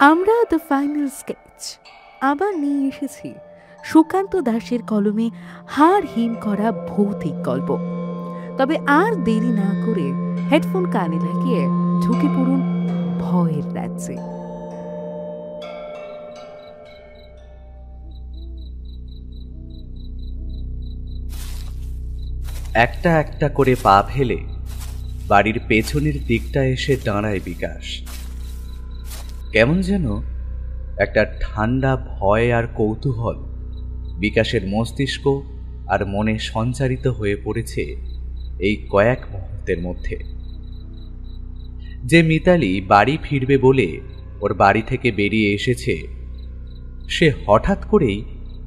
আমরা the final sketch আবার নিয়ে এসেছি সুকান্ত দাসের কলমে হাড় হিম করা ভৌতিক গল্প। তবে আর দেরি না করে হেডফোন কানে লাগিয়ে ঢুকে পড়ুন ভয়ের রাজ্যে। একটা একটা করে পা ফেলে বাড়ির পেছনের দিকটা এসে দাঁড়ায় বিকাশ। কেমন যেন একটা ঠান্ডা ভয় আর কৌতূহল বিকাশের মস্তিষ্ক আর মনে সঞ্চারিত হয়ে পড়েছে এই কয়েক মুহূর্তের মধ্যে। যে মিতালি বাড়ি ফিরবে বলে ওর বাড়ি থেকে বেরিয়ে এসেছে, সে হঠাৎ করেই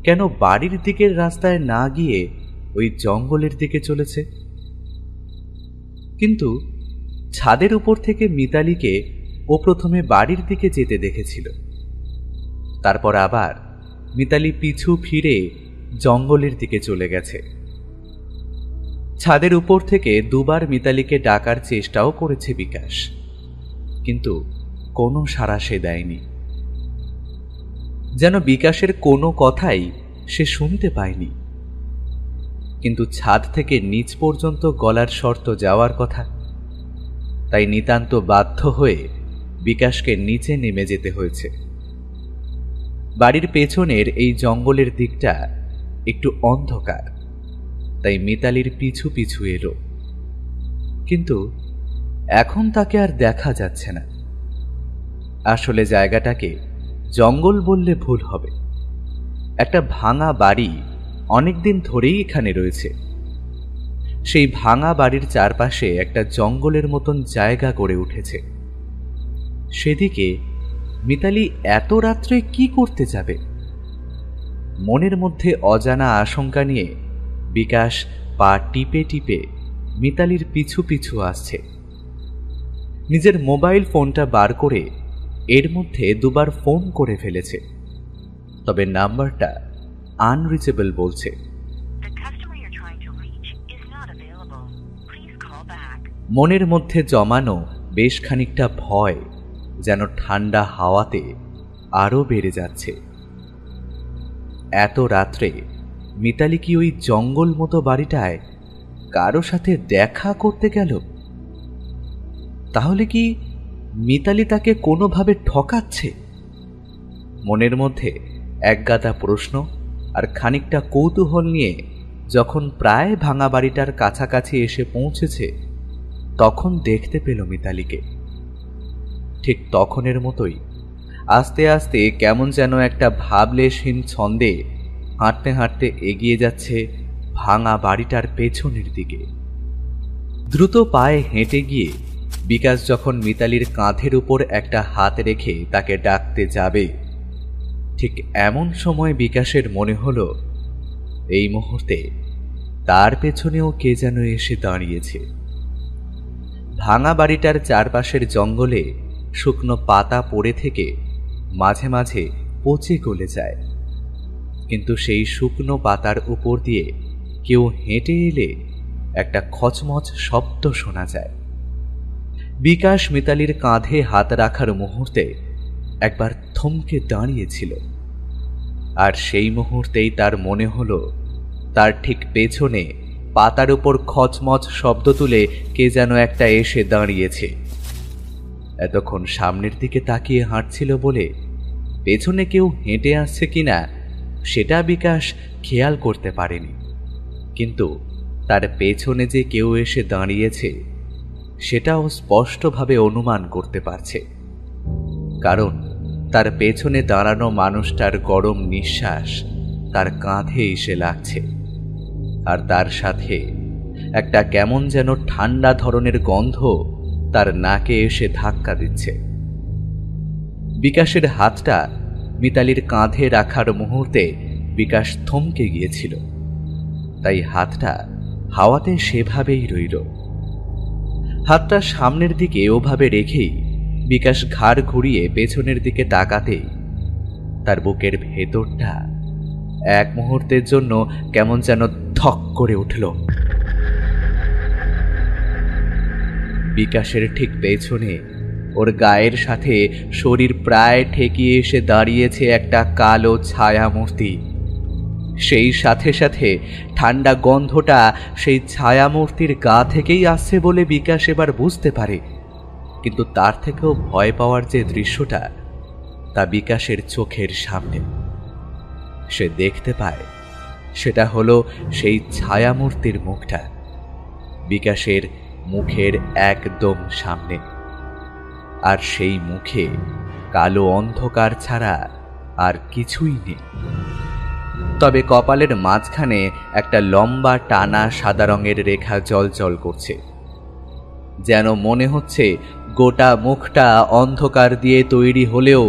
কেন বাড়ির দিকের রাস্তায় না গিয়ে ওই জঙ্গলের দিকে চলেছে? কিন্তু ছাদের উপর থেকে মিতালিকে ও প্রথমে বাড়ির দিকে যেতে দেখেছিল, তারপর আবার মিতালি পিছু ফিরে জঙ্গলের দিকে চলে গেছে। ছাদের উপর থেকে দুবার মিতালিকে ডাকার চেষ্টাও করেছে বিকাশ, কিন্তু কোনো সাড়া সে দেয়নি। যেন বিকাশের কোনো কথাই সে শুনতে পায়নি। কিন্তু ছাদ থেকে নিচ পর্যন্ত গলার শর্ত যাওয়ার কথা, তাই নিতান্ত বাধ্য হয়ে বিকাশকে নিচে নেমে যেতে হয়েছে। বাড়ির পেছনের এই জঙ্গলের দিকটা একটু অন্ধকার, তাই মিতালির পিছু পিছু এলো। কিন্তু এখন তাকে আর দেখা যাচ্ছে না। আসলে জায়গাটাকে জঙ্গল বললে ভুল হবে। একটা ভাঙা বাড়ি অনেকদিন ধরেই এখানে রয়েছে। সেই ভাঙা বাড়ির চারপাশে একটা জঙ্গলের মতন জায়গা গড়ে উঠেছে। সেদিকে মিতালি এত রাত্রে কি করতে যাবে? মনের মধ্যে অজানা আশঙ্কা নিয়ে বিকাশ পা টিপে টিপে মিতালির পিছু পিছু আসছে। নিজের মোবাইল ফোনটা বার করে এর মধ্যে দুবার ফোন করে ফেলেছে, তবে নাম্বারটা আনরিচেবল বলছে। মনের মধ্যে জমানো বেশ খানিকটা ভয় যেন ঠান্ডা হাওয়াতে আরো বেড়ে যাচ্ছে। এত রাত্রে মিতালি কি ওই জঙ্গল মতো বাড়িটায় কারো সাথে দেখা করতে গেল? তাহলে কি মিতালি তাকে কোনোভাবে ঠকাচ্ছে? মনের মধ্যে একগাদা প্রশ্ন আর খানিকটা কৌতূহল নিয়ে যখন প্রায় ভাঙা বাড়িটার কাছাকাছি এসে পৌঁছেছে, তখন দেখতে পেল মিতালিকে। ঠিক তখনের মতোই আস্তে আস্তে কেমন যেন একটা ভাবলেশহীন ছন্দে হাঁটতে হাঁটতে এগিয়ে যাচ্ছে ভাঙা বাড়িটার পেছনের দিকে। দ্রুত পায়ে হেঁটে গিয়ে বিকাশ যখন মিতালির কাঁধের উপর একটা হাত রেখে তাকে ডাকতে যাবে, ঠিক এমন সময় বিকাশের মনে হলো এই মুহূর্তে তার পেছনেও কে যেন এসে দাঁড়িয়েছে। ভাঙা বাড়িটার চারপাশের জঙ্গলে শুকনো পাতা পড়ে থেকে মাঝে মাঝে পচে গলে যায়, কিন্তু সেই শুকনো পাতার উপর দিয়ে কেউ হেঁটে এলে একটা খচমচ শব্দ শোনা যায়। বিকাশ মিতালির কাঁধে হাত রাখার মুহূর্তে একবার থমকে দাঁড়িয়েছিল, আর সেই মুহূর্তেই তার মনে হলো তার ঠিক পেছনে পাতার উপর খচমচ শব্দ তুলে কে যেন একটা এসে দাঁড়িয়েছে। এতক্ষণ সামনের দিকে তাকিয়ে হাঁটছিল বলে পেছনে কেউ হেঁটে আসছে কিনা সেটা বিকাশ খেয়াল করতে পারেনি, কিন্তু তার পেছনে যে কেউ এসে দাঁড়িয়েছে সেটাও স্পষ্টভাবে অনুমান করতে পারছে, কারণ তার পেছনে দাঁড়ানো মানুষটার গরম নিঃশ্বাস তার কাঁধে এসে লাগছে, আর তার সাথে একটা কেমন যেন ঠান্ডা ধরনের গন্ধ তার নাকে এসে ধাক্কা দিচ্ছে। বিকাশের হাতটা মিতালির কাঁধে রাখার মুহূর্তে বিকাশ থমকে গিয়েছিল, তাই হাতটা হাওয়াতে সেভাবেই রইল। হাতটা সামনের দিকে ওভাবে রেখেই বিকাশ ঘাড় ঘুরিয়ে পেছনের দিকে তাকাতেই তার বুকের ভেতরটা এক মুহূর্তের জন্য কেমন যেন ধক করে উঠল। বিকাশের ঠিক পেছনে ওর গায়ের সাথে শরীর প্রায় ঠেকিয়ে এসে দাঁড়িয়েছে একটা কালো ছায়ামূর্তি। সেই সাথে সাথে ঠান্ডা গন্ধটা সেই ছায়ামূর্তির গা থেকেই আসছে বলে বিকাশ এবার বুঝতে পারে। কিন্তু তার থেকেও ভয় পাওয়ার যে দৃশ্যটা, তা বিকাশের চোখের সামনে। সে দেখতে পায় সেটা হলো সেই ছায়ামূর্তির মুখটা বিকাশের মুখের একদম সামনে। আর সেই মুখে কালো অন্ধকার ছাড়া আর কিছুই নেই। তবে কপালের মাঝখানে একটা লম্বা টানা সাদা রঙের রেখা জ্বলজ্বল করছে, যেন মনে হচ্ছে গোটা মুখটা অন্ধকার দিয়ে তৈরি হলেও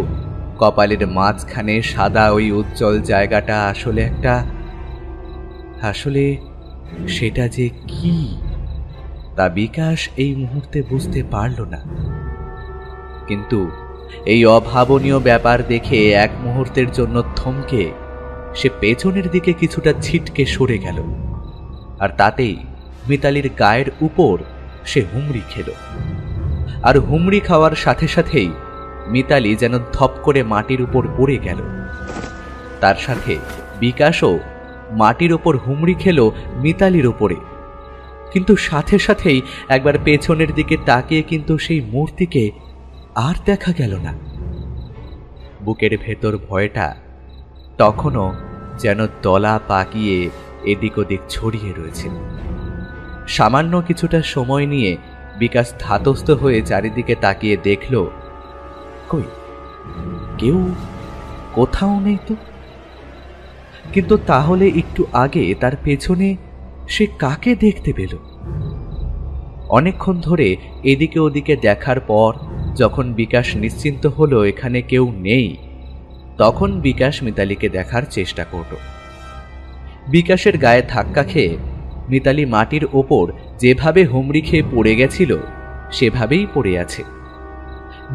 কপালের মাঝখানে সাদা ওই উজ্জ্বল জায়গাটা আসলে সেটা যে কি, তা বিকাশ এই মুহূর্তে বুঝতে পারল না। কিন্তু এই অভাবনীয় ব্যাপার দেখে এক মুহূর্তের জন্য থমকে সে পেছনের দিকে কিছুটা ছিটকে সরে গেল। আর তাতেই মিতালির গায়ের উপর সে হুমড়ি খেল। আর হুমড়ি খাওয়ার সাথে সাথেই মিতালি যেন ধপ করে মাটির উপর পড়ে গেল। তার সাথে বিকাশও মাটির ওপর হুমড়ি খেল মিতালির ওপরে। কিন্তু সাথে সাথেই একবার পেছনের দিকে তাকিয়ে কিন্তু সেই মূর্তিকে আর দেখা গেল না। বুকের ভেতর ভয়টা তখনও যেন দলা পাকিয়ে এদিক ওদিক ছড়িয়ে রয়েছে। সামান্য কিছুটা সময় নিয়ে বিকাশ ধাতস্থ হয়ে চারিদিকে তাকিয়ে দেখল, কই কেউ কোথাও নেই তো। কিন্তু তাহলে একটু আগে তার পেছনে সে কাকে দেখতে পেল? অনেকক্ষণ ধরে এদিকে ওদিকে দেখার পর যখন বিকাশ নিশ্চিন্ত হলো এখানে কেউ নেই, তখন বিকাশ মিতালিকে দেখার চেষ্টা করল। বিকাশের গায়ে ধাক্কা খেয়ে মিতালি মাটির ওপর যেভাবে হুমড়ি খেয়ে পড়ে গেছিল সেভাবেই পড়ে আছে।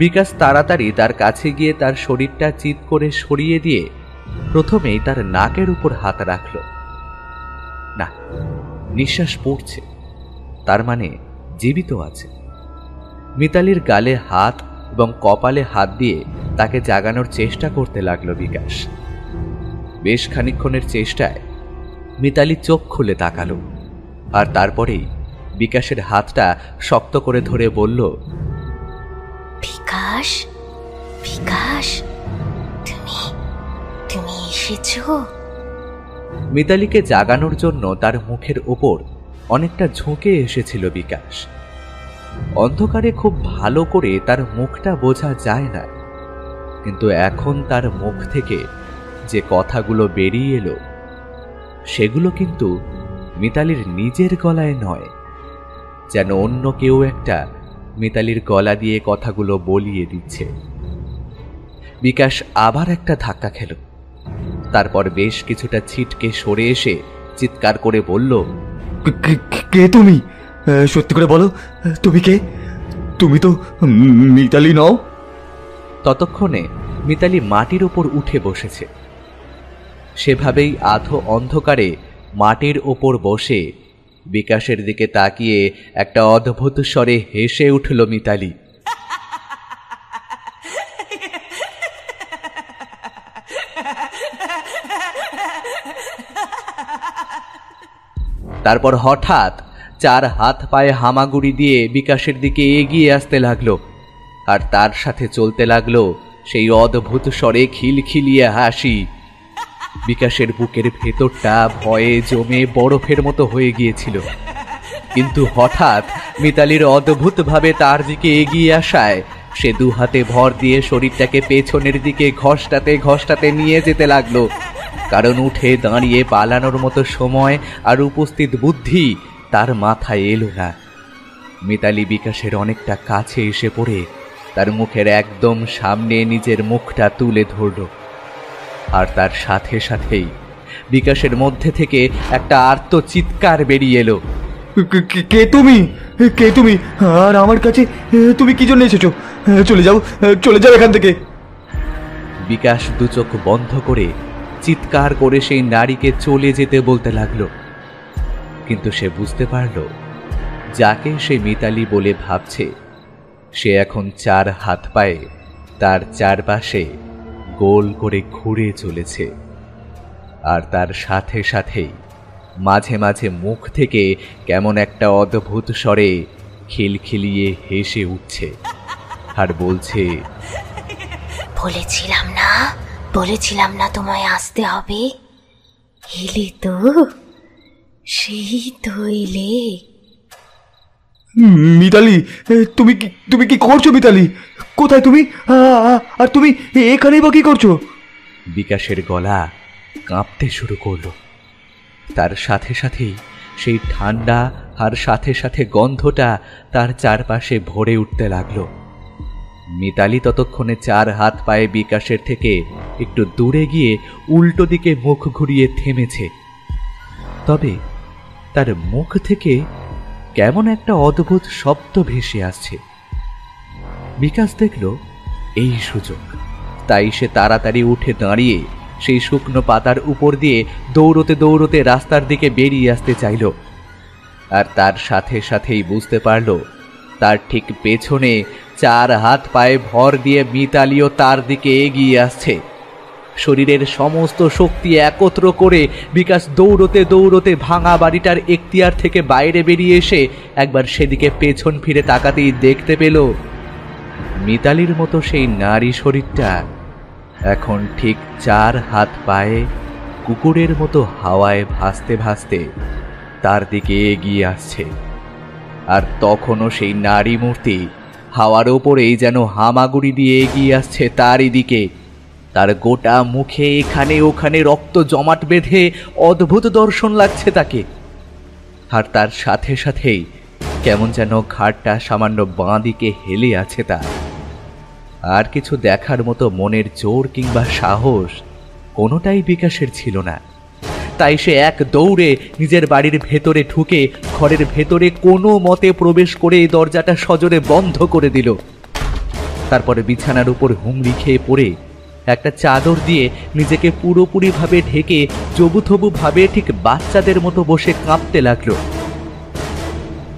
বিকাশ তাড়াতাড়ি তার কাছে গিয়ে তার শরীরটা চিৎ করে সরিয়ে দিয়ে প্রথমেই তার নাকের উপর হাত রাখল। না, নিঃশ্বাস পড়ছে, তার মানে জীবিত আছে। মিতালির গালে হাত এবং কপালে হাত দিয়ে তাকে জাগানোর চেষ্টা করতে লাগলো বিকাশ। বেশ খানিকক্ষণের চেষ্টায় মিতালি চোখ খুলে তাকালো। আর তারপরেই বিকাশের হাতটা শক্ত করে ধরে বলল, বিকাশ, বিকাশ, তুমি এসেছো? মিতালিকে জাগানোর জন্য তার মুখের ওপর অনেকটা ঝুঁকে এসেছিল বিকাশ। অন্ধকারে খুব ভালো করে তার মুখটা বোঝা যায় না, কিন্তু এখন তার মুখ থেকে যে কথাগুলো বেরিয়ে এলো সেগুলো কিন্তু মিতালির নিজের গলায় নয়, যেন অন্য কেউ একটা মিতালির গলা দিয়ে কথাগুলো বলিয়ে দিচ্ছে। বিকাশ আবার একটা ধাক্কা খেল। তারপর বেশ কিছুটা ছিটকে সরে এসে চিৎকার করে বলল, কে তুমি? সত্যি করে বলো, তুমি কে? তুমি তো মিতালি নও। ততক্ষণে মিতালি মাটির উপর উঠে বসেছে। সেভাবেই আধো অন্ধকারে মাটির ওপর বসে বিকাশের দিকে তাকিয়ে একটা অদ্ভুত স্বরে হেসে উঠল মিতালি। তারপর হঠাৎ চার হাত পায়ে হামাগুড়ি দিয়ে বিকাশের দিকে এগিয়ে আসতে লাগলো। আর তার সাথে চলতে লাগলো সেই অদ্ভুত স্বরে খিলখিলিয়ে হাসি। বিকাশের বুকের ভেতরটা ভয়ে জমে বরফের মতো হয়ে গিয়েছিল। কিন্তু হঠাৎ মিতালির অদ্ভুতভাবে তার দিকে এগিয়ে আসায় সে দু হাতে ভর দিয়ে শরীরটাকে পেছনের দিকে ঘষ্টাতে ঘষ্টাতে নিয়ে যেতে লাগলো। কারণ উঠে দাঁড়িয়ে পালানোর মতো সময় আর উপস্থিত বুদ্ধি তার মাথায় এলো না। মিতালি বিকাশের অনেকটা কাছে এসে পড়ে তার মুখের একদম সামনে নিজের মুখটা তুলে ধরল। আর তার সাথে সাথেই বিকাশের মধ্যে থেকে একটা আর্ত চিৎকার বেরিয়ে এলো, কে তুমি? কে তুমি? আর আমার কাছে তুমি কি জন্য এসেছো? চলে যাও, চলে যাও এখান থেকে। বিকাশ দু চোখ বন্ধ করে চিৎকার করে সেই নারীকে চলে যেতে বলতে লাগলো। কিন্তু সে বুঝতে পারল যাকে সে মিতালি বলে ভাবছে সে এখন 4 হাত পায়ে তার চারপাশে গোল করে ঘুরে চলেছে, আর তার সাথে সাথেই মাঝে মাঝে মুখ থেকে কেমন একটা অদ্ভুত স্বরে খিলখিলিয়ে হেসে উঠছে আর বলছে, বলেছিলাম না তোমায় আসতে হবে। এলে তো, সেই তো এলে। মিতালি, তুমি কি করছো মিতালি? কোথায় তুমি? আর তুমি এখানেই বা কি করছো? বিকাশের গলা কাঁপতে শুরু করলো। তার সাথে সাথেই সেই ঠান্ডা আর সাথে সাথে গন্ধটা তার চারপাশে ভরে উঠতে লাগলো। মিতালি ততক্ষণে 4 হাত পায়ে বিকাশের থেকে একটু দূরে গিয়ে উল্টো দিকে মুখ ঘুরিয়ে থেমেছে। তবে তার মুখ থেকে কেমন একটা অদ্ভুত শব্দ ভেসে আসছে। বিকাশ দেখল এই সুযোগ, তাই সে তাড়াতাড়ি উঠে দাঁড়িয়ে সেই শুকনো পাতার উপর দিয়ে দৌড়তে দৌড়তে রাস্তার দিকে বেরিয়ে আসতে চাইল। আর তার সাথে সাথেই বুঝতে পারল তার ঠিক পেছনে 4 হাত পায়ে ভর দিয়ে মিতালিও তার দিকে এগিয়ে আসছে। শরীরের সমস্ত শক্তি একত্র করে বিকাশ দৌড়তে দৌড়তে ভাঙা বাড়িটার এখতিয়ার থেকে বাইরে বেরিয়ে এসে একবার সেদিকে পেছন ফিরে তাকাতেই দেখতে পেল মিতালির মতো সেই নারী শরীরটা এখন ঠিক 4 হাত পায়ে কুকুরের মতো হাওয়ায় ভাসতে ভাসতে তার দিকে এগিয়ে আসছে। আর তখনও সেই নারী মূর্তি হাওয়ার ওপরেই যেন হামাগুড়ি দিয়ে এগিয়ে আসছে তারই দিকে। তার গোটা মুখে এখানে ওখানে রক্ত জমাট বেঁধে অদ্ভুত দর্শন লাগছে তাকে। আর তার সাথে সাথেই কেমন যেন ঘাড়টা সামান্য বাঁ দিকে হেলে আছে তার। আর কিছু দেখার মতো মনের জোর কিংবা সাহস কোনোটাই বিকাশের ছিল না। তাই সে এক দৌড়ে নিজের বাড়ির ভেতরে ঢুকে ঘরের ভেতরে কোনো মতে প্রবেশ করে এই দরজাটা সজোরে বন্ধ করে দিল। তারপরে বিছানার উপর হুমড়ি খেয়ে পড়ে একটা চাদর দিয়ে নিজেকে পুরোপুরিভাবে ঢেকে জবুথবুভাবে ঠিক বাচ্চাদের মতো বসে কাঁপতে লাগলো।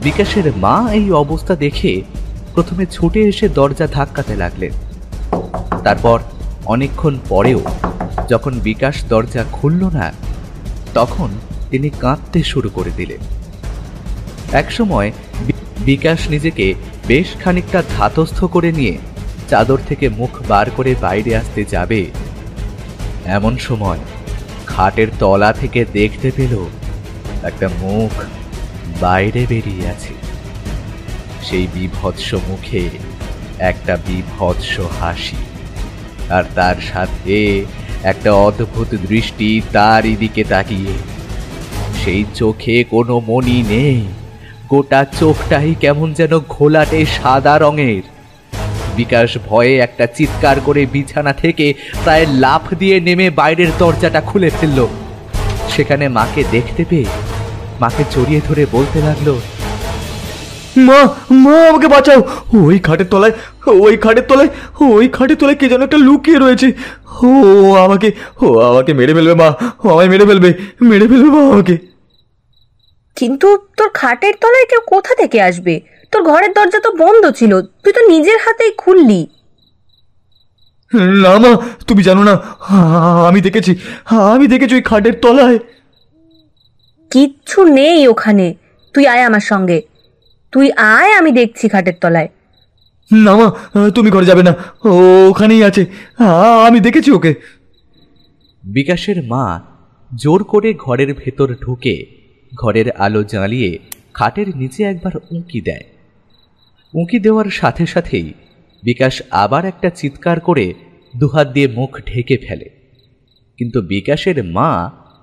বিকাশের মা এই অবস্থা দেখে প্রথমে ছুটে এসে দরজা ধাক্কাতে লাগলেন। তারপর অনেকক্ষণ পরেও যখন বিকাশ দরজা খুলল না, তখন তিনি কাঁদতে শুরু করে দিলেন। একসময় বিকাশ নিজেকে বেশ খানিকটা ধাতস্থ করে নিয়ে চাদর থেকে মুখ বার করে বাইরে আসতে যাবে, এমন সময় খাটের তলা থেকে দেখতে পেল একটা মুখ বাইরে বেরিয়ে আছে। সেই বিভৎস মুখে একটা বিভৎস হাসি, আর তার সাথে একটা অদ্ভুত দৃষ্টি তারই দিকে তাকিয়ে। সেই চোখে কোনো মনি নেই, গোটা চোখটাই কেমন যেন ঘোলাটে সাদা রঙের। বিকাশ ভয়ে একটা চিৎকার করে বিছানা থেকে প্রায় লাফ দিয়ে নেমে বাইরের দরজাটা খুলে ফেলল। সেখানে মাকে দেখতে পেয়ে মাকে জড়িয়ে ধরে বলতে লাগলো, মা মা আমাকে বাঁচাও! ওই খাটের তলায় কে যেন একটা লুকিয়ে রয়েছে। আমাকে মেরে ফেলবে মা, আমায় মেরে ফেলবে মা আমাকে। কিন্তু তোর খাটের তলায় কেউ কোথা থেকে আসবে? তোর ঘরের দরজা তো বন্ধ ছিল, তুই তো নিজের হাতেই খুললি। না মা, তুমি জানো না, আমি দেখেছি ওই খাটের তলায় কিচ্ছু নেই ওখানে। তুই আয় আমার সঙ্গে, আমি দেখছি খাটের তলায়। না মা, তুমি ঘরে যাবে না, ওখানেই আছে, আমি দেখেছি ওকে। বিকাশের মা জোর করে ঘরের ভেতর ঢুকে ঘরের আলো জ্বালিয়ে খাটের নিচে একবার উঁকি দেয়। উঁকি দেওয়ার সাথে সাথেই বিকাশ আবার একটা চিৎকার করে দুহাত দিয়ে মুখ ঢেকে ফেলে। কিন্তু বিকাশের মা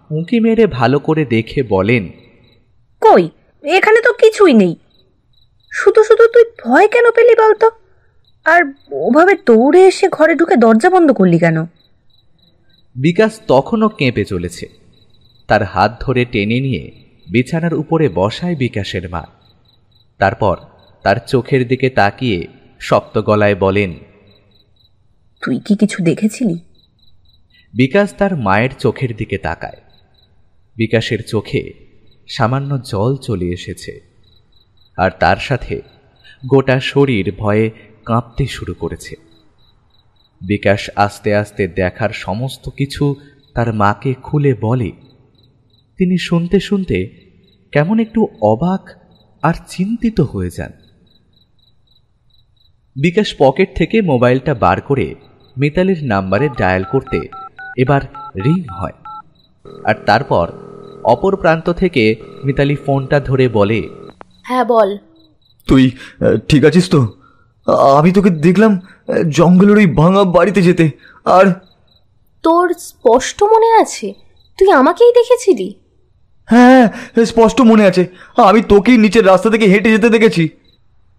উঁকি মেরে ভালো করে দেখে বলেন, কই, এখানে তো কিছুই নেই। শুধু শুধু তুই ভয় কেন পেলি বলতো? আর ওভাবে দৌড়ে এসে ঘরে ঢুকে দরজা বন্ধ করলি কেন? বিকাশ তখনও কেঁপে চলেছে। তার হাত ধরে টেনে নিয়ে বিছানার উপরে বসায় বিকাশের মা। তারপর তার চোখের দিকে তাকিয়ে শক্ত গলায় বলেন, তুই কি কিছু দেখেছিলি? বিকাশ তার মায়ের চোখের দিকে তাকায়। বিকাশের চোখে সামান্য জল চলে এসেছে, আর তার সাথে গোটা শরীর ভয়ে কাঁপতে শুরু করেছে। বিকাশ আস্তে আস্তে দেখার সমস্ত কিছু তার মাকে খুলে বলে। তিনি শুনতে শুনতে কেমন একটু অবাক আর চিন্তিত হয়ে যান। বিকাশ পকেট থেকে মোবাইলটা বার করে মিতালির নাম্বারে ডায়াল করতে এবার রিং হয়, আর তারপর অপর প্রান্ত থেকে মিতালি ফোনটা ধরে বলে, হ্যাঁ বল। তুই ঠিক আছিস তো? আমি তোকে দেখলাম জঙ্গলের ওই ভাঙা বাড়িতে যেতে। আর তোর স্পষ্ট মনে আছে তুই আমাকেই দেখেছিলি? হ্যাঁ, স্পষ্ট মনে আছে, আমি তোকেই নিচের রাস্তা থেকে হেঁটে যেতে দেখেছি।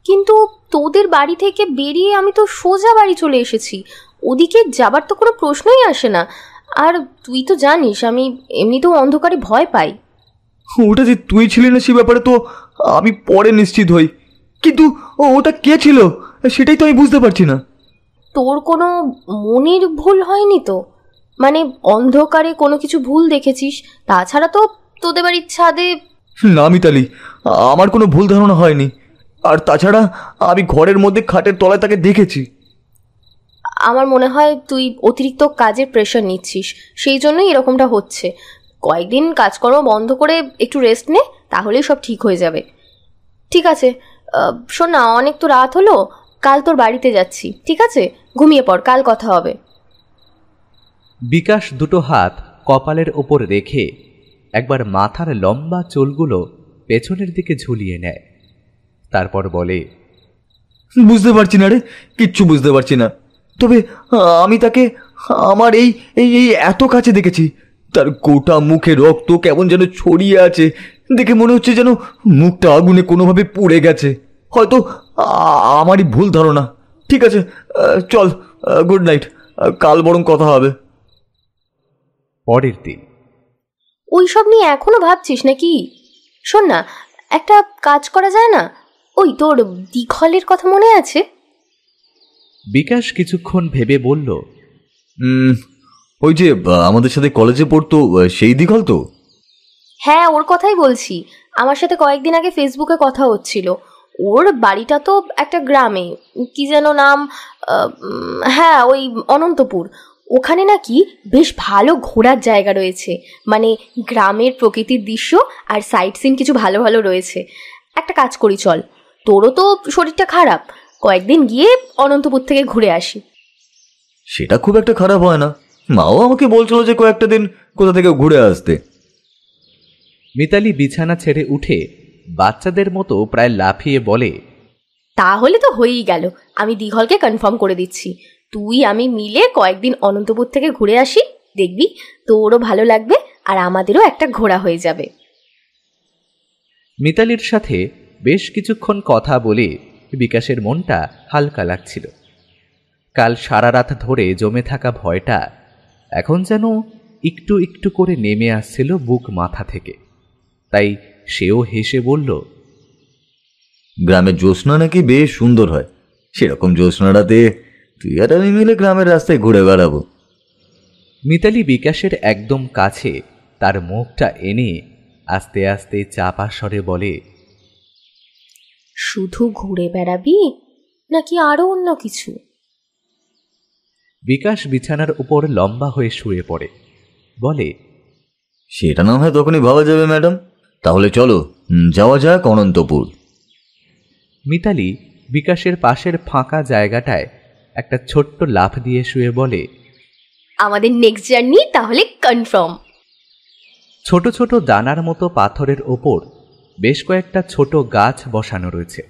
কিন্তু তোদের বাড়ি থেকে বেরিয়ে আমি তো সোজা বাড়ি চলে এসেছি, ওদিকে যাবার তো কোনো প্রশ্নই আসে না। আর তুই তো জানিস আমি এমনিতেও অন্ধকারে ভয় পাই। ওটা যে তুই ছিলি না সে ব্যাপারে তো আমি পরে নিশ্চিত হই, কিন্তু ওটা কে ছিল সেটাই তো আমি বুঝতে পারছি না। তোর কোনো মনের ভুল হয়নি তো? মানে অন্ধকারে কোনো কিছু ভুল দেখেছিস? তাছাড়া তো তোদের বাড়ির ছাদে... না মিতালি, আমার কোনো ভুল ধারণা হয়নি। আর তাছাড়া আমি ঘরের মধ্যে খাটের তলায় তাকে দেখেছি। আমার মনে হয় তুই অতিরিক্ত কাজের প্রেশার নিচ্ছিস, সেই জন্যই এরকমটা হচ্ছে। কয়েকদিন কাজকর্ম বন্ধ করে একটু রেস্ট নে, তাহলেই সব ঠিক হয়ে যাবে। ঠিক আছে, শোন না, অনেক তো রাত হলো, কাল তোর বাড়িতে যাচ্ছি, ঠিক আছে? ঘুমিয়ে পড়, কাল কথা হবে। বিকাশ দুটো হাত কপালের ওপর রেখে একবার মাথার লম্বা চুলগুলো পেছনের দিকে ঝুলিয়ে নেয়, তারপর বলে, বুঝতে পারছি না রে, কিচ্ছু বুঝতে পারছি না। তবে আমি তাকে আমার এই এই এই এত কাছে দেখেছি। তার গোটা মুখে রক্ত কেমন যেন ছড়িয়ে আছে, দেখে মনে হচ্ছে যেন মুখটা আগুনে কোনোভাবে পুড়ে গেছে। হয়তো আমারই ভুল ধারণা। ঠিক আছে, চল, গুড নাইট, কাল বরং কথা হবে। পরের দিন। ওইসব নিয়ে এখনো ভাবছিস নাকি? শোন না, একটা কাজ করা যায় না? ওই তোর দীঘলের কথা মনে আছে? বিকাশ কিছুক্ষণ ভেবে বলল, ওই যে আমাদের সাথে কলেজে পড়তো সেই দিঘল তো? হ্যাঁ, ওর কথাই বলছি। আমার সাথে কয়েকদিন আগে ফেসবুকে কথা হচ্ছিল। ওর বাড়িটা তো একটা গ্রামে, কি যেন নাম, হ্যাঁ ওই অনন্তপুর। ওখানে নাকি বেশ ভালো ঘোরার জায়গা রয়েছে, মানে গ্রামের প্রকৃতির দৃশ্য আর সাইট সিন কিছু ভালো ভালো রয়েছে। একটা কাজ করি, চল, তোরও তো শরীরটা খারাপ, কয়েকদিন গিয়ে অনন্তপুর থেকে ঘুরে আসি। সেটা খুব একটা খারাপ হয় না, মাও আমাকে বলছিল যে কয়েকটা দিন কোথা থেকে ঘুরে আসতে। মিতালি বিছানা ছেড়ে উঠে বাচ্চাদের মতো প্রায় লাফিয়ে বলে, তাহলে তো হয়েই গেল, আমি দীঘলকে কনফার্ম করে দিচ্ছি। তুই আমি মিলে কয়েকদিন অনন্তপুর থেকে ঘুরে আসি, দেখবি তোরও ভালো লাগবে আর আমাদেরও একটা ঘোরা হয়ে যাবে। মিতালির সাথে বেশ কিছুক্ষণ কথা বলে বিকাশের মনটা হালকা লাগছিল। কাল সারা রাত ধরে জমে থাকা ভয়টা এখন যেন একটু একটু করে নেমে আসছিল বুক মাথা থেকে। তাই সেও হেসে বলল, গ্রামের জ্যোৎস্না নাকি বেশ সুন্দর হয়, সেরকম জ্যোৎস্নাটাতে তুই আর আমি মিলে গ্রামের রাস্তায় ঘুরে বেড়াবো। মিতালি বিকাশের একদম কাছে তার মুখটা এনে আস্তে আস্তে চাপা স্বরে বলে, শুধু ঘুরে বেড়াবি নাকি আরো অন্য কিছু? বিকাশ বিছানার উপর লম্বা হয়ে শুয়ে পড়ে, বলে, সেটা না হয় তখনই ভাবা যাবে ম্যাডাম, তাহলে চলো যাওয়া যাক অনন্তপুর। মিতালি বিকাশের পাশের ফাঁকা জায়গাটায় একটা ছোট্ট লাফ দিয়ে শুয়ে বলে, আমাদের নেক্সট জার্নি তাহলে কনফার্ম। ছোট ছোট দানার মতো পাথরের ওপর বেশ কয়েকটা ছোট গাছ বসানো রয়েছে।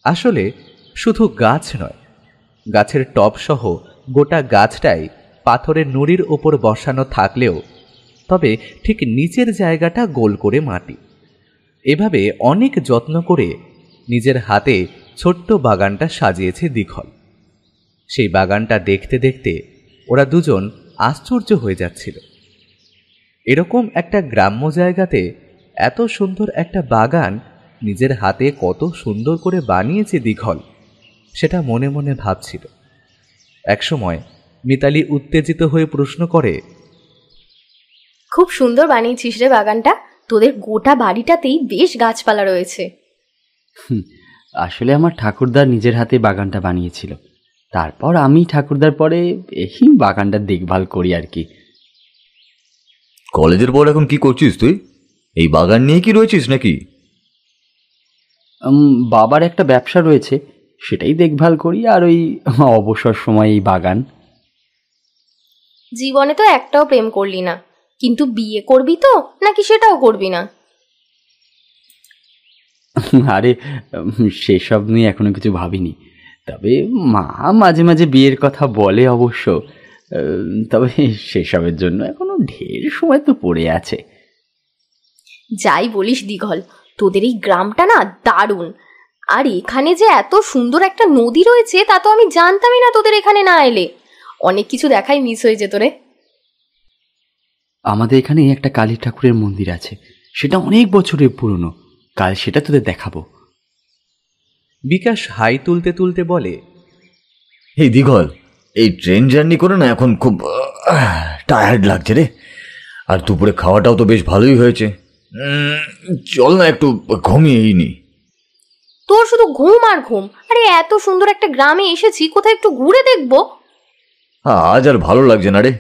আসলে শুধু গাছ নয়, গাছের টবসহ গোটা গাছটাই পাথরের নুড়ির ওপর বসানো থাকলেও তবে ঠিক নিচের জায়গাটা গোল করে মাটি। এভাবে অনেক যত্ন করে নিজের হাতে ছোট্ট বাগানটা সাজিয়েছে দীঘল। সেই বাগানটা দেখতে দেখতে ওরা দুজন আশ্চর্য হয়ে যাচ্ছিল। এরকম একটা গ্রাম্য জায়গাতে এত সুন্দর একটা বাগান নিজের হাতে কত সুন্দর করে বানিয়েছে দীঘল, সেটা মনে মনে ভাবছিল। একসময় মিতালি উত্তেজিত হয়ে প্রশ্ন করে, খুব সুন্দর বানিয়েছিস রে বাগানটা, তোদের গোটা বাড়িটাতেই বেশ গাছপালা রয়েছে। আসলে আমার ঠাকুরদা নিজের হাতে বাগানটা বানিয়েছিল, তারপর আমি ঠাকুরদার পরে এই বাগানটার দেখভাল করি আর কি। কলেজের পর এখন কি করছিস তুই? এই বাগান নিয়ে কি রয়েছিস নাকি? বাবার একটা ব্যবসা রয়েছে, সেটাই দেখভাল করি, আর ওই অবসর সময় এই বাগান। জীবনে তো একটাও প্রেম করলি না, কিন্তু বিয়ে করবি তো নাকি সেটাও করবি না? আরে সেসব নিয়ে এখনো কিছু ভাবিনি, তবে মা মাঝে মাঝে বিয়ের কথা বলে অবশ্য, তবে সেসবের জন্য এখনো ঢের সময় তো পড়ে আছে। যাই বলিস দিঘল, তোদের এই গ্রামটা না দারুণ। আর এখানে যে এত সুন্দর একটা নদী রয়েছে তা তো আমি জানতামই না তোদের এখানে না এলে। অনেক কিছু দেখাই মিস হয়ে যেত রে। আমাদের এখানে একটা কালী ঠাকুরের মন্দির আছে, সেটা অনেক বছরের পুরনো, কাল সেটা তোদের দেখাবো। বিকাশ হাই তুলতে তুলতে বলে, এই দিঘল, এই ট্রেন জার্নি করে না এখন খুব টায়ার্ড লাগছে রে। আর দুপুরে খাওয়াটাও তো বেশ ভালোই হয়েছে। চল না একটু ঘুমিয়েই নি। তোর শুধু ঘুম আর ঘুম। আরে এত সুন্দর একটা গ্রামে এসেছি, কোথায় একটু ঘুরে দেখবো। আজ আর ভালো লাগছে না রে।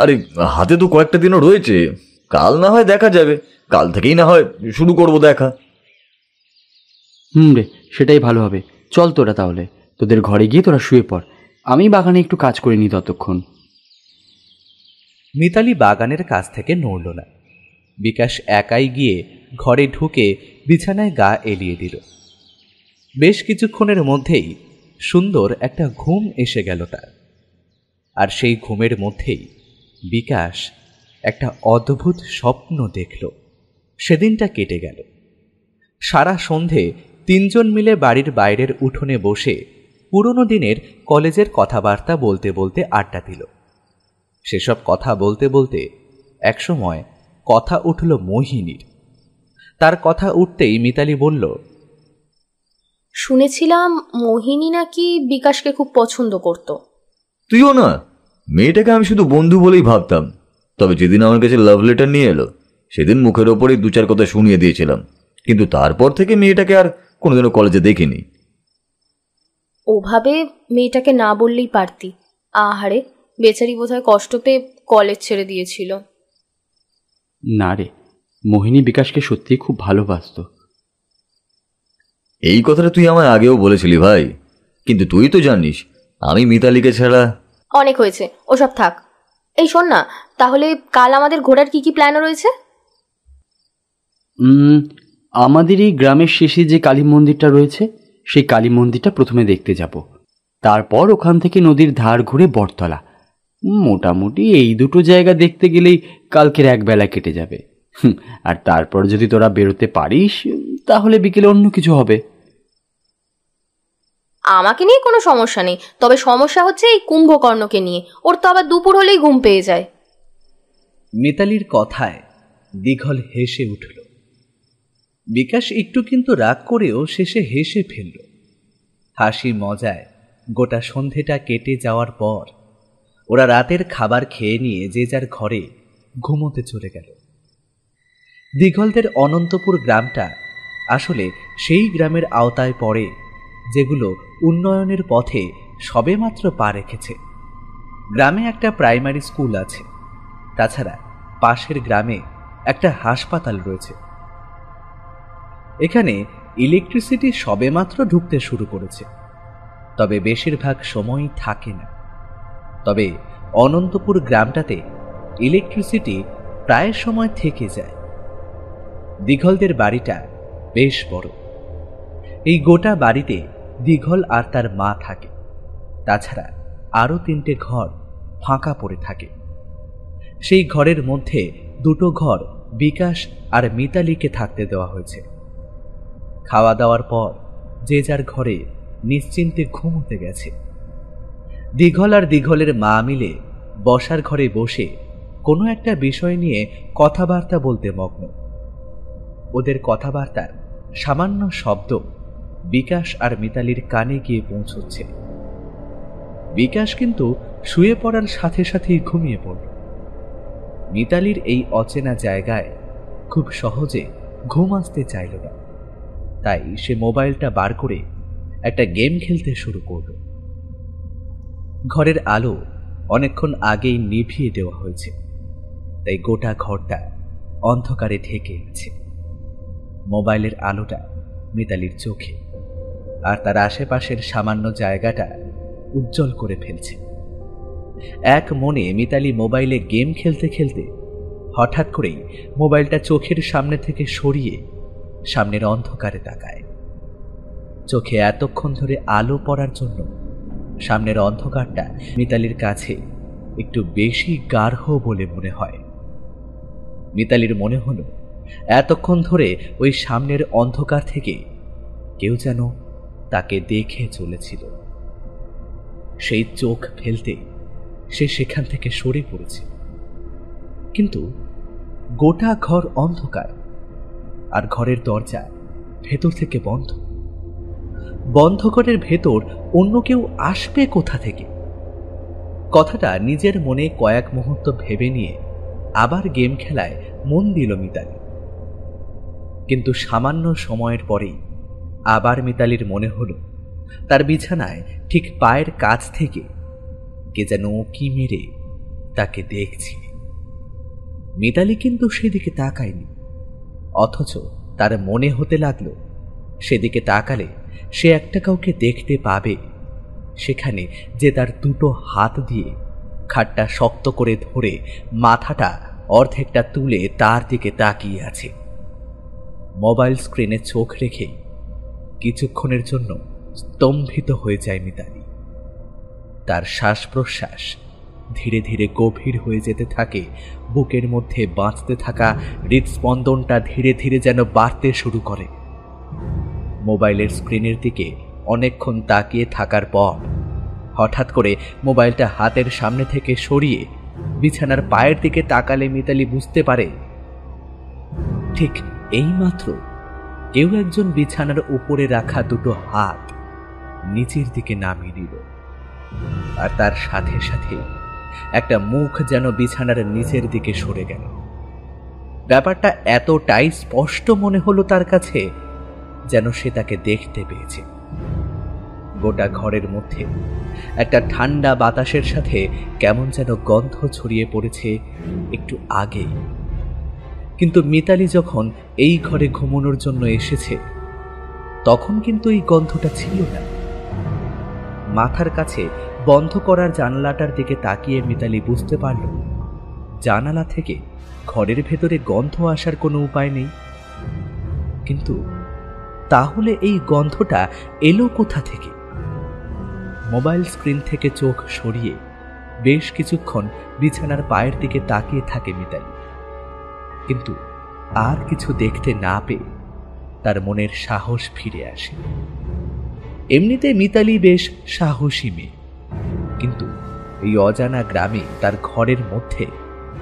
আরে হাতে তো কয়েকটা দিনও রয়েছে, কাল না হয় দেখা যাবে, কাল থেকেই না হয় শুরু করবো দেখা। রে, সেটাই ভালো হবে। চল তোরা তাহলে, তোদের ঘরে গিয়ে তোরা শুয়ে পড়, আমি বাগানে একটু কাজ করে নিই ততক্ষণ। মিতালি বাগানের কাছ থেকে নড়ল না। বিকাশ একাই গিয়ে ঘরে ঢুকে বিছানায় গা এলিয়ে দিল। বেশ কিছুক্ষণের মধ্যেই সুন্দর একটা ঘুম এসে গেল তার। আর সেই ঘুমের মধ্যেই বিকাশ একটা অদ্ভুত স্বপ্ন দেখল। সেদিনটা কেটে গেল। সারা সন্ধে তিনজন মিলে বাড়ির বাইরের উঠোনে বসে পুরনো দিনের কলেজের কথাবার্তা বলতে বলতে আড্ডা দিল। সেসব কথা বলতে বলতে একসময় কথা উঠল মোহিনীর। তার কথা উঠতেই মিতালি বলল, শুনেছিলাম মোহিনী নাকি বিকাশকে খুব পছন্দ করত। তুইও না? মেয়েটাকে আমি শুধু বন্ধু বলেই ভাবতাম, তবে যেদিন আমার কাছে লাভ লেটার নিয়ে এলো সেদিন মুখের ওপরেই দু চার কথা শুনিয়ে দিয়েছিলাম, কিন্তু তারপর থেকে মেয়েটাকে আর কোনোদিনও কলেজে দেখিনি। ওভাবে মেয়েটাকে না বললেই পারতি। আহারে, বেচারি বোধহয় কষ্ট পেয়ে কলেজ ছেড়ে দিয়েছিল। না রে, মোহিনী বিকাশকে সত্যিই খুব ভালোবাসত। এই কথাটা তুই আমায় আগেও বলেছিলি ভাই, কিন্তু তুই তো জানিস আমি মিতালিকে ছাড়া। অনেক হয়েছে, ওসব থাক। এই শোন না, তাহলে কাল আমাদের ঘোরার কি কি প্ল্যান রয়েছে? আমাদের এই গ্রামের শেষে যে কালী মন্দিরটা রয়েছে, সেই কালী মন্দিরটা প্রথমে দেখতে যাব, তারপর ওখান থেকে নদীর ধার ঘুরে বটতলা। মোটামুটি এই দুটো জায়গা দেখতে গেলেই কালকের একবেলা কেটে যাবে। আর তারপর যদি তোরা বেরোতে পারিস তাহলে বিকেলে অন্য কিছু হবে। আমাকে নিয়ে কোনো সমস্যা নেই, তবে সমস্যা হচ্ছে এই কুম্ভকর্ণকে নিয়ে। ওর তো আবার দুপুর হলেই ঘুম পেয়ে যায়। মিতালির কথায় দিঘল হেসে উঠল। বিকাশ একটু কিন্তু রাগ করেও শেষে হেসে ফেলল। হাসি মজায় গোটা সন্ধেটা কেটে যাওয়ার পর ওরা রাতের খাবার খেয়ে নিয়ে যে যার ঘরে ঘুমোতে চলে গেল। দিঘলদের অনন্তপুর গ্রামটা আসলে সেই গ্রামের আওতায় পড়ে যেগুলো উন্নয়নের পথে সবেমাত্র পা রেখেছে। গ্রামে একটা প্রাইমারি স্কুল আছে, তাছাড়া পাশের গ্রামে একটা হাসপাতাল রয়েছে। এখানে ইলেকট্রিসিটি সবেমাত্র ঢুকতে শুরু করেছে, তবে বেশিরভাগ সময়ই থাকে না। তবে অনন্তপুর গ্রামটাতে ইলেকট্রিসিটি প্রায় সময় থেকে যায়। দিঘলদের বাড়িটা বেশ বড়। এই গোটা বাড়িতে দিঘল আর তার মা থাকে, তাছাড়া আরও 3টে ঘর ফাঁকা পড়ে থাকে। সেই ঘরের মধ্যে 2টো ঘর বিকাশ আর মিতালিকে থাকতে দেওয়া হয়েছে। খাওয়া দাওয়ার পর যে যার ঘরে নিশ্চিন্তে ঘুমোতে গেছে। দিঘল আর দিঘলের মা মিলে বসার ঘরে বসে কোনো একটা বিষয় নিয়ে কথাবার্তা বলতে মগ্ন। ওদের কথাবার্তার সামান্য শব্দ বিকাশ আর মিতালির কানে গিয়ে পৌঁছচ্ছে। বিকাশ কিন্তু শুয়ে পড়ার সাথে সাথেই ঘুমিয়ে পড়ল। মিতালির এই অচেনা জায়গায় খুব সহজে ঘুম আসতে চাইল না, তাই সে মোবাইলটা বার করে একটা গেম খেলতে শুরু করল। ঘরের আলো অনেকক্ষণ আগেই নিভিয়ে দেওয়া হয়েছে, তাই গোটা ঘরটা অন্ধকারে ঢেকে আছে। মোবাইলের আলোটা মিতালির চোখে আর তার আশেপাশের সামান্য জায়গাটা উজ্জ্বল করে ফেলছে। এক মনে মিতালি মোবাইলে গেম খেলতে খেলতে হঠাৎ করেই মোবাইলটা চোখের সামনে থেকে সরিয়ে সামনের অন্ধকারে তাকায়। চোখে এতক্ষণ ধরে আলো পড়ার জন্য সামনের অন্ধকারটা মিতালির কাছে একটু বেশি গাঢ় বলে মনে হয়। মিতালির মনে হলো এতক্ষণ ধরে ওই সামনের অন্ধকার থেকে কেউ যেন তাকে দেখে চলেছিল। সেই চোখ ফেলতে সে সেখান থেকে সরে পড়েছে, কিন্তু গোটা ঘর অন্ধকার আর ঘরের দরজা ভেতর থেকে বন্ধ। বন্ধ ঘরের ভেতর অন্য কেউ আসবে কোথা থেকে? কথাটা নিজের মনে কয়েক মুহূর্ত ভেবে নিয়ে আবার গেম খেলায় মন দিল মিতালি। কিন্তু সামান্য সময়ের পরেই আবার মিতালির মনে হলো তার বিছানায় ঠিক পায়ের কাছ থেকে কে যেন উঁকি মেরে তাকে দেখছে। মিতালি কিন্তু সেদিকে তাকায়নি, অথচ তার মনে হতে লাগলো সেদিকে তাকালে সে একটা কাউকে দেখতে পাবে, সেখানে যে তার দুটো হাত দিয়ে খাটটা শক্ত করে ধরে মাথাটা অর্ধেকটা তুলে তার দিকে তাকিয়ে আছে। মোবাইল স্ক্রিনে চোখ রেখে কিছুক্ষণের জন্য স্তম্ভিত হয়ে যায় মিতালি। তার শ্বাস প্রশ্বাস ধীরে ধীরে গভীর হয়ে যেতে থাকে, বুকের মধ্যে বাঁচতে থাকা হৃদস্পন্দনটা ধীরে ধীরে যেন বাড়তে শুরু করে। মোবাইলের স্ক্রিনের দিকে অনেকক্ষণ তাকিয়ে থাকার পর হঠাৎ করে মোবাইলটা হাতের সামনে থেকে সরিয়ে বিছানার পায়ের দিকে তাকালে মিতালি বুঝতে পারে ঠিক এইমাত্র কেউ একজন বিছানার উপরে রাখা দুটো হাত নিচের দিকে নামিয়ে দিল, আর তার সাথে সাথে একটা মুখ যেন বিছানার নিচের দিকে সরে গেল। ব্যাপারটা এতটাই স্পষ্ট মনে হলো তার কাছে যেন সে তাকে দেখতে পেয়েছে। গোটা ঘরের মধ্যে একটা ঠান্ডা বাতাসের সাথে কেমন যেন গন্ধ ছড়িয়ে পড়েছে একটু আগেই, কিন্তু মিতালি যখন এই ঘরে ঘুমানোর জন্য এসেছে তখন কিন্তু এই গন্ধটা ছিল না। মাথার কাছে বন্ধ করার জানালাটার দিকে তাকিয়ে মিতালি বুঝতে পারল জানালা থেকে ঘরের ভেতরে গন্ধ আসার কোনো উপায় নেই। কিন্তু তাহলে এই গন্ধটা এলো কোথা থেকে? মোবাইল স্ক্রিন থেকে চোখ সরিয়ে বেশ কিছুক্ষণ বিছানার পায়ের দিকে তাকিয়ে থাকে মিতালি, কিন্তু আর কিছু দেখতে না পেয়ে তার মনের সাহস ফিরে আসে। এমনিতে মিতালি বেশ সাহসী মেয়ে, কিন্তু এই অজানা গ্রামে তার ঘরের মধ্যে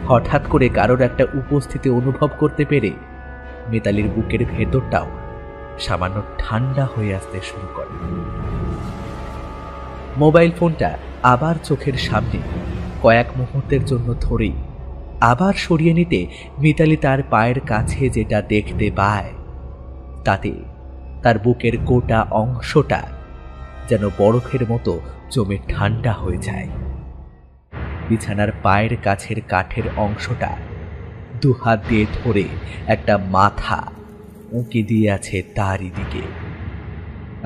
হঠাৎ করে কারোর একটা উপস্থিতি অনুভব করতে পেরে মিতালির বুকের ভেতরটাও সামান্য ঠান্ডা হয়ে আসতে শুরু করে। মোবাইল ফোনটা আবার চোখের সামনে কয়েক মুহূর্তের জন্য ধরেই আবার সরিয়ে নিতে মিতালি তার পায়ের কাছে যেটা দেখতে পায় তাতে তার বুকের গোটা অংশটা যেন বরফের মতো জমে ঠান্ডা হয়ে যায়। বিছানার পায়ের কাছের কাঠের অংশটা দুহাত দিয়ে ধরে একটা মাথা উঁকি দিয়ে আছে তারই দিকে।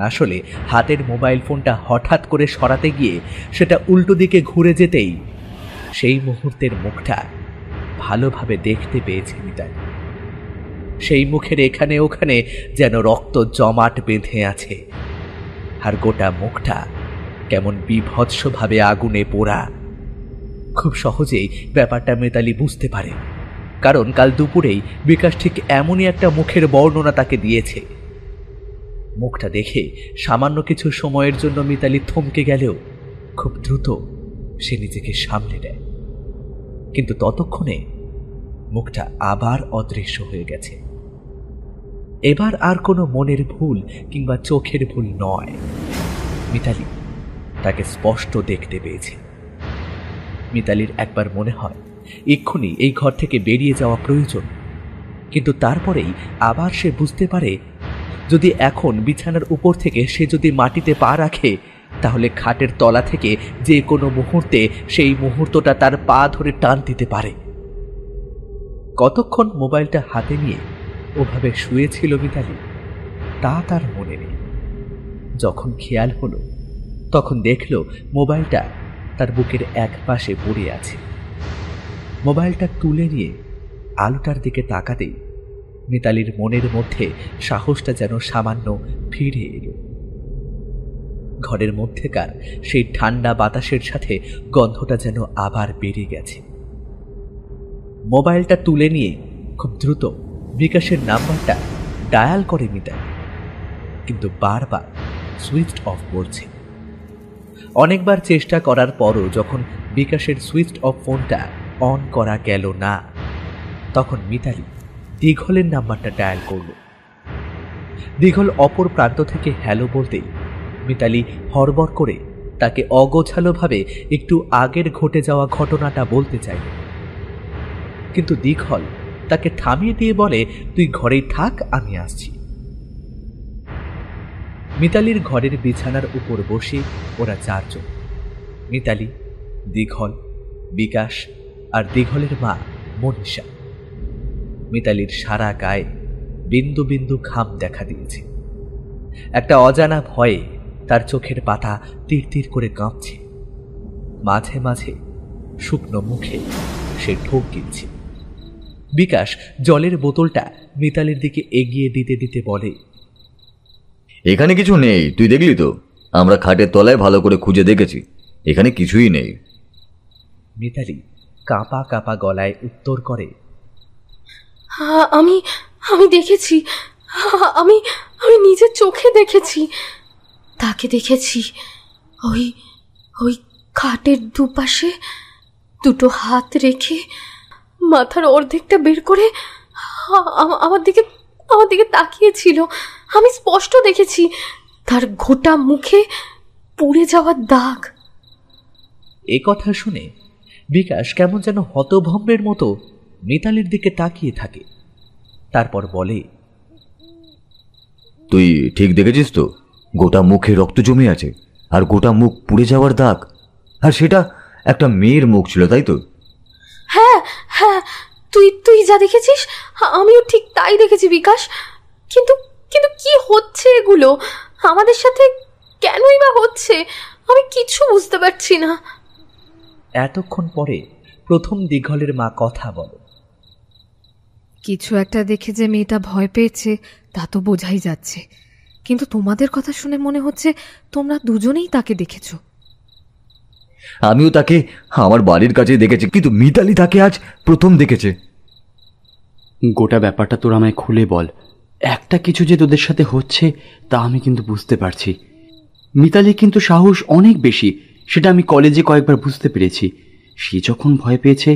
আসলে হাতের মোবাইল ফোনটা হঠাৎ করে সরাতে গিয়ে সেটা উল্টো দিকে ঘুরে যেতেই সেই মুহূর্তের মুখটা ভালোভাবে দেখতে পেয়েছে মিতালি। সেই মুখের এখানে ওখানে যেন রক্ত জমাট বেঁধে আছে, আর গোটা মুখটা কেমন বিভৎসভাবে আগুনে পোড়া। খুব সহজেই ব্যাপারটা মিতালি বুঝতে পারে, কারণ কাল দুপুরেই বিকাশ ঠিক এমনই একটা মুখের বর্ণনা তাকে দিয়েছে। মুখটা দেখে সামান্য কিছু সময়ের জন্য মিতালি থমকে গেলেও খুব দ্রুত সে নিজেকে সামলে নেয়, কিন্তু ততক্ষণে মুখটা আবার অদৃশ্য হয়ে গেছে। এবার আর কোনো মনের ভুল কিংবা চোখের ভুল নয়, মিতালি তাকে স্পষ্ট দেখতে পেয়েছে। মিতালির একবার মনে হয় এক্ষুনি এই ঘর থেকে বেরিয়ে যাওয়া প্রয়োজন, কিন্তু তারপরেই আবার সে বুঝতে পারে যদি এখন বিছানার উপর থেকে সে যদি মাটিতে পা রাখে, তাহলে খাটের তলা থেকে যে কোনো মুহূর্তে সেই মুহূর্তটা তার পা ধরে টান দিতে পারে। কতক্ষণ মোবাইলটা হাতে নিয়ে ওভাবে শুয়েছিল মিতালি তা তার মনে নেই। যখন খেয়াল হলো তখন দেখল মোবাইলটা তার বুকের এক পাশে পড়ে আছে। মোবাইলটা তুলে নিয়ে আলোটার দিকে তাকাতেই মিতালির মনের মধ্যে সাহসটা যেন সামান্য ফিরে এলো। ঘরের মধ্যেকার সেই ঠান্ডা বাতাসের সাথে গন্ধটা যেন আবার বেড়ে গেছে। মোবাইলটা তুলে নিয়ে খুব দ্রুত বিকাশের নাম্বারটা ডায়াল করে মিতালি, কিন্তু বারবার সুইচ অফ বলছে। অনেকবার চেষ্টা করার পরও যখন বিকাশের সুইচ অফ ফোনটা অন করা গেল না, তখন মিতালি দীঘলের নাম্বারটা ডায়াল করল। দীঘল অপর প্রান্ত থেকে হ্যালো বলতেই মিতালি হড়বড় করে তাকে অগোছালোভাবে একটু আগের ঘটে যাওয়া ঘটনাটা বলতে চাইল, কিন্তু দীঘল তাকে থামিয়ে দিয়ে বলে, তুই ঘরেই থাক, আমি আসছি। মিতালির ঘরের বিছানার উপর বসে ওরা চারজন, মিতালি, দীঘল, বিকাশ আর দীঘলের মা মনীষা। মিতালির সারা গায়ে বিন্দু বিন্দু ঘাম দেখা দিয়েছে। একটা অজানা ভয়ে তার চোখের পাতা তীর তীর করে কাঁপছে। মাঝে মাঝে শুকনো মুখে সে ঢোক গিলছে। বিকাশ জলের বোতলটা মিতালির দিকে এগিয়ে দিতে দিতে বলে, এখানে কিছু নেই, তুই দেখলি তো? আমরা খাটের তলায় ভালো করে খুঁজে দেখেছি, এখানে কিছুই নেই। মিতালি কাঁপা কাঁপা গলায় উত্তর করে, আমি আমি দেখেছি, আমি আমি নিজের চোখে দেখেছি, তাকে দেখেছি। ওই ওই খাটের দুপাশে দুটো হাত রেখে মাথার অর্ধেকটা বের করে আমার দিকে তাকিয়েছিল। আমি স্পষ্ট দেখেছি তার গোটা মুখে পুড়ে যাওয়ার দাগ। এ কথা শুনে বিকাশ কেমন যেন হতভম্বের মতো মিতালির দিকে তাকিয়ে থাকে। তারপর বলে, তুই ঠিক দেখেছিস তো? গোটা মুখে রক্ত জমে আছে আর গোটা মুখ পুড়ে যাওয়ার দাগ, আর সেটা একটা মেয়ের মুখ ছিল, তাই তো? হ্যাঁ হ্যাঁ, তুই যা দেখেছিস আমিও ঠিক তাই দেখেছি বিকাশ। কিন্তু কিন্তু কি হচ্ছে এগুলো আমাদের সাথে? কেনই বা হচ্ছে আমি কিছু বুঝতে পারছি না। এতক্ষণ পরে প্রথম দীঘলের মা কথা বলে, কিছু একটা দেখে যে মেয়েটা ভয় পেয়েছে তা তো বোঝাই যাচ্ছে, কিন্তু তোমাদের কথা শুনে মনে হচ্ছে তোমরা দুজনেই তাকে দেখেছ। আমিও তাকে আমার বাড়ির কাছে দেখেছি, কিন্তু মিতালি তাকে আজ প্রথম দেখেছে। গোটা ব্যাপারটা তোর আমায় খুলে বল। একটা কিছু যে তোদের সাথে হচ্ছে তা আমি কিন্তু বুঝতে পারছি। মিতালি কিন্তু সাহস অনেক বেশি, সেটা আমি কলেজে কয়েকবার বুঝতে পেরেছি। সে যখন ভয় পেয়েছে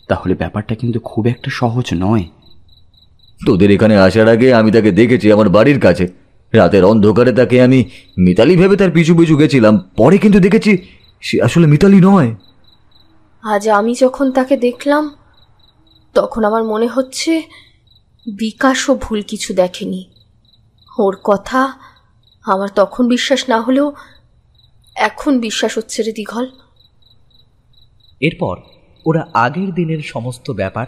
তাহলে ব্যাপারটা কিন্তু খুব একটা সহজ নয়। তোদের এখানে আসার আগে আমি তাকে দেখেছি আমার বাড়ির কাছে। রাতের অন্ধকারে তাকে আমি মিতালি ভেবে তার পিছু পিছু গেছিলাম, পরে কিন্তু দেখেছি সে আসলে মিতালি নয়। আজ আমি যখন তাকে দেখলাম তখন আমার মনে হচ্ছে বিকাশও ভুল কিছু দেখেনি। ওর কথা আমার তখন বিশ্বাস না হলেও এখন বিশ্বাস হচ্ছে রে দীঘল। এরপর ওরা আগের দিনের সমস্ত ব্যাপার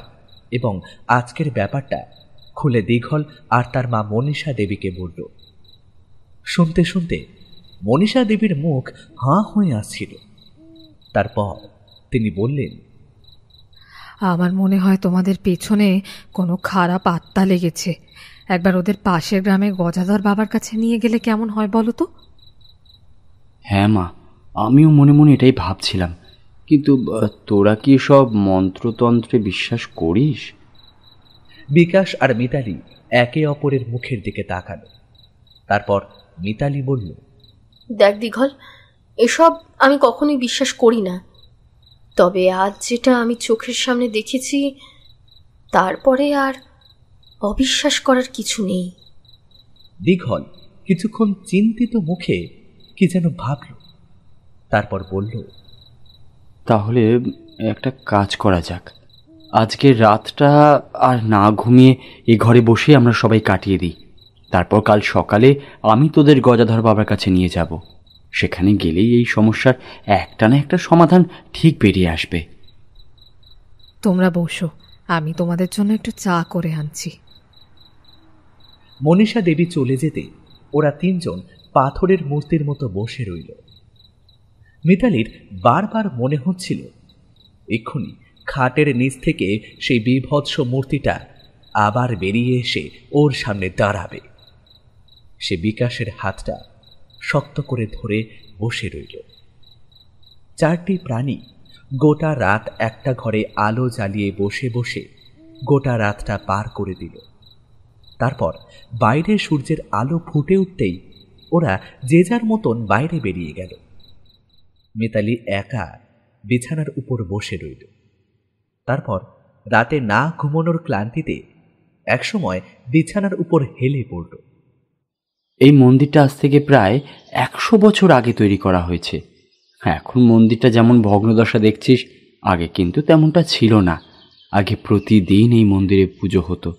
এবং আজকের ব্যাপারটা খুলে দীঘল আর তার মা মনীষা দেবীকে বলল। শুনতে শুনতে মনীষা দেবীর মুখ হাঁ হয়ে আসছিল। তারপর তিনি বললেন, আমার মনে হয় তোমাদের পেছনে কোনো খারাপ আত্মা লেগেছে। একবার ওদের পাশের গ্রামে গজাধর বাবার কাছে নিয়ে গেলে কেমন হয় বলো তো? হ্যাঁ মা, আমিও মনে মনে এটাই ভাবছিলাম, কিন্তু তোরা কি সব মন্ত্রতন্ত্রে বিশ্বাস করিস? বিকাশ আর মিতালি একে অপরের মুখের দিকে তাকালো। তারপর মিতালি বলল, দেখ দীঘল, এসব আমি কখনোই বিশ্বাস করি না, তবে আজ যেটা আমি চোখের সামনে দেখেছি তারপরে আর অবিশ্বাস করার কিছু নেই। দীঘল কিছুক্ষণ চিন্তিত মুখে কি যেন ভাবল, তারপর বলল, তাহলে একটা কাজ করা যাক। আজকের রাতটা আর না ঘুমিয়ে এই ঘরে বসে আমরা সবাই কাটিয়ে দিই। তারপর কাল সকালে আমি তোদের গজাধর বাবার কাছে নিয়ে যাব। সেখানে গেলেই এই সমস্যার একটা না একটা সমাধান ঠিক বেরিয়ে আসবে। তোমরা বসো, আমি তোমাদের জন্য একটু চা করে আনছি। মনীষা দেবী চলে যেতে ওরা তিনজন পাথরের মূর্তির মতো বসে রইল। মিতালির বারবার মনে হচ্ছিল এক্ষুনি খাটের নিচ থেকে সেই বীভৎস মূর্তিটা আবার বেরিয়ে এসে ওর সামনে দাঁড়াবে। সে বিকাশের হাতটা শক্ত করে ধরে বসে রইল। চারটি প্রাণী গোটা রাত একটা ঘরে আলো জ্বালিয়ে বসে বসে গোটা রাতটা পার করে দিল। তারপর বাইরে সূর্যের আলো ফুটে উঠতেই ওরা যে যার মতন বাইরে বেরিয়ে গেল। মিতালি একা বিছানার উপর বসে রইল। তারপর রাতে না ঘুমানোর ক্লান্তিতে একসময় বিছানার উপর হেলে পড়ল। এই মন্দিরটা আজ থেকে প্রায় 100 বছর আগে তৈরি করা হয়েছে। এখন মন্দিরটা যেমন ভগ্নদশা দেখছিস, আগে কিন্তু তেমনটা ছিল না। আগে প্রতিদিন এই মন্দিরে পুজো হতো।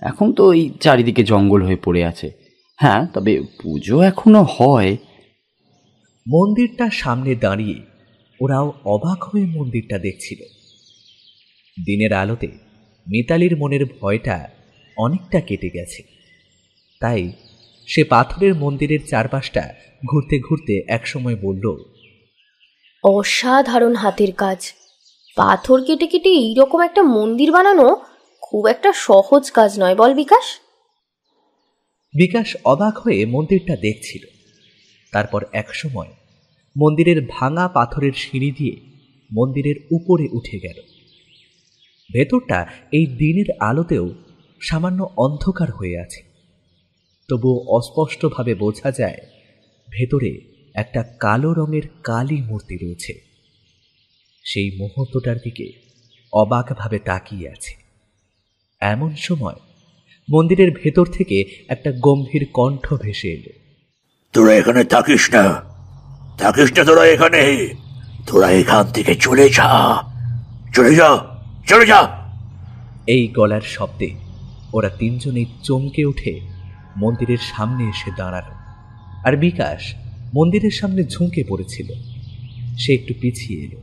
এখন তো এই চারিদিকে জঙ্গল হয়ে পড়ে আছে। হ্যাঁ, তবে পুজো এখনো হয়। মন্দিরটার সামনে দাঁড়িয়ে ওরাও অবাক হয়ে মন্দিরটা দেখছিল। দিনের আলোতে মিতালির মনের ভয়টা অনেকটা কেটে গেছে। তাই সে পাথরের মন্দিরের চারপাশটা ঘুরতে ঘুরতে একসময় বলল, অসাধারণ হাতের কাজ। পাথর কেটে কেটে এইরকম একটা মন্দির বানানো খুব একটা সহজ কাজ নয়, বল বিকাশ? বিকাশ অবাক হয়ে মন্দিরটা দেখছিল। তারপর একসময় মন্দিরের ভাঙা পাথরের সিঁড়ি দিয়ে মন্দিরের উপরে উঠে গেল। ভেতরটা এই দিনের আলোতেও সামান্য অন্ধকার হয়ে আছে, তবুও অস্পষ্টভাবে বোঝা যায় ভেতরে একটা কালো রঙের কালী মূর্তি রয়েছে। সেই মুহূর্তটার দিকে অবাকভাবে তাকিয়ে আছে। এমন সময় মন্দিরের ভেতর থেকে একটা গম্ভীর কণ্ঠ ভেসে এলো, তোরা এখানে থাকিস না, থাকিস না তোরা এখানে, তোরা এখান থেকে চলে যা, চলে যা, চলে যা। এই গলার শব্দে ওরা তিনজনেই চমকে উঠে মন্দিরের সামনে এসে দাঁড়াল। আর বিকাশ মন্দিরের সামনে ঝুঁকে পড়েছিল। সে একটু পিছিয়ে এলো।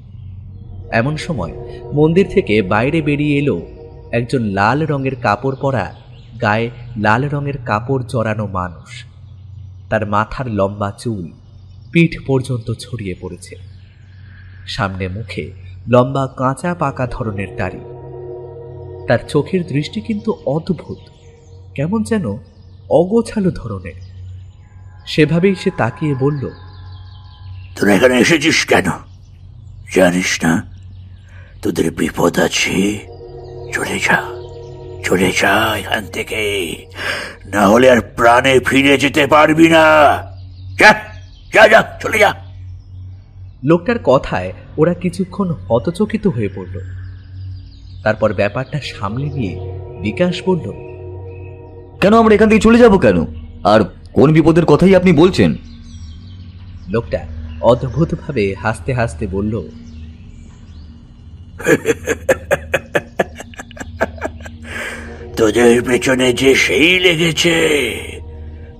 এমন সময় মন্দির থেকে বাইরে বেরিয়ে এলো একজন লাল রঙের কাপড় পরা, গায়ে লাল রঙের কাপড় জড়ানো মানুষ। তার মাথার লম্বা চুল পিঠ পর্যন্ত ছড়িয়ে পড়েছে। সামনে মুখে লম্বা কাঁচা পাকা ধরনের দাড়ি। তার চোখের দৃষ্টি কিন্তু অদ্ভুত, কেমন যেন অগোছালো ধরনের। সেভাবেই সে তাকিয়ে বলল, তোরা এখানে এসেছিস কেন? জানিস না তোদের বিপদ আছে? চলে যা, চলে যা এখান থেকে, না হলে আর প্রাণে ফিরে যেতে পারবি না। যা যা যা, চলে যা। লোকটার কথায় ওরা কিছুক্ষণ হতচকিত হয়ে পড়ল। তারপর ব্যাপারটা সামলে নিয়ে বিকাশ বলল, কেন আমরা এখান থেকে চলে যাব কেন? আর কোন বিপদের কথাই আপনি বলছেন? লোকটা অদ্ভুতভাবে হাসতে হাসতে বলল, তোদের পেছনে যে সেই লেগেছে,